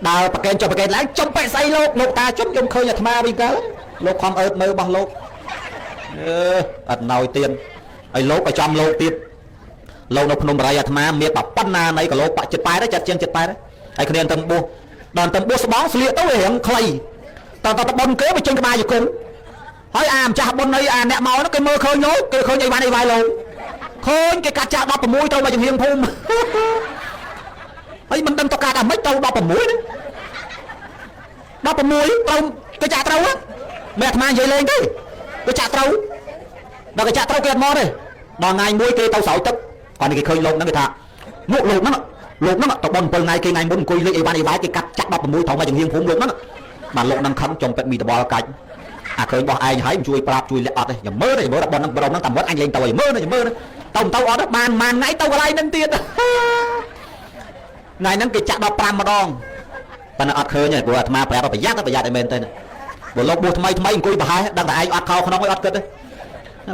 ដើរប្រកែកចុះប្រកែកឡើងចំបែកស្អីលោកតាចំខ្ញុំឃើញអាត្មាវិញកាលលោកខំអើតមើលបោះលោកអត់ណោទៀតហើយលោកក៏ចំលោកទៀតលោកនៅភ្នំបរិយអាត្មាមានប៉ុណ្ណានៃគីឡូបាក់ចិត្តប៉ែដែរចាត់ជាងចិត្តប៉ែដែរហើយគ្នាទៅបួសដល់ទៅបួសស្បងស្លៀកទៅរៀងខ្លីតើបុនគេមកចេញក្បាលជង្គង់ហើយអាម្ចាស់បុនអីអាអ្នកមកនោះគេមើលឃើញលោកគេឃើញអីវ៉ាន់លោកឃើញគេកាត់ចាក់16ទៅមកជំនាញភូមិហើយមិនដឹងតកាត់អាម៉េចទៅ16ហ្នឹង16ទៅគេចាក់ត្រូវមែនអាត្មានិយាយលេងទេគេចាក់ត្រូវដល់គេចាក់ត្រូវគេអត់មកទេដល់ថ្ងៃមួយគេទៅស្រោចទឹកគាត់គេឃើញលោកហ្នឹងគេថាមកលោកហ្នឹងទៅបន7ថ្ងៃគេថ្ងៃមុនអង្គុយលេខអីវ៉ាន់គេកាត់ចាក់16ត្រូវមកជំនាញភូមិលោកហ្នឹងបានលោកហ្នឹងខឹងចំពេទ្យមីតបលកាច់អាឃើញបោះឯងហើយជួយប្រាប់ជួយលាក់អត់ទេយ៉ាមើលទេមើលដល់បនហ្នឹងហ្នឹងតាមវត្តអញលេងទៅឲ្យមើលទៅអត់បានថ្ងៃទៅកន្លែងហ្នឹងទៀតថ្ងៃហ្នឹងគេចាក់15ម្ដងប៉ុន្តែអត់ឃើញទេព្រោះអាត្មាប្រាប់ប្រយ័ត្នឲ្យមែនទេបើលោកបួសថ្មីអង្គុយប្រហែលដឹងតែឯងអត់ខោក្នុងអត់គិតទេ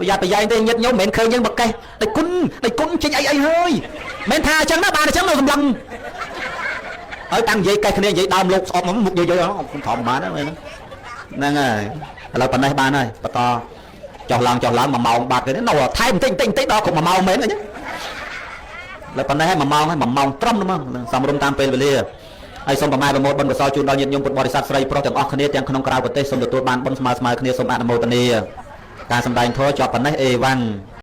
ប្រយ័ត្នទេញាតញោមមិនឃើញយើងបកេះតែគុណចេញអីហើយមិនថាអញ្ចឹងណាបានអញ្ចឹងនៅសម្លឹងហើយតាំងនិយាយកេះគ្នានិយាយដើមលោកស្អប់មកមុខនិយាយខ្ញុំធំបានហ្នឹងហើយឥឡូវប៉ុណ្ណេះបានហើយបន្តចុះឡើង1ម៉ោងបាត់គេនៅថែមតិចដល់គ្រប់1ម៉ោងមែនអញ្ចឹងឥឡូវប៉ុណ្ណេះហើយ1ម៉ោងត្រឹមហ្មងសំរុំតាមពេលវេលាហើយសូមប្រម៉ែប្រមូលបុណ្យកុសលជូនដល់ញាតិញោមពុទ្ធបរិស័ទស្រីប្រុសទាំងអស់គ្នាទាំងក្នុងក្រៅប្រទេសសូមទទួលបានបុណ្យស្មើគ្នាសូមអនុមោទនាការសម្ដែងធម៌ជាប់ប៉ុណ្ណេះអេវ៉ាន់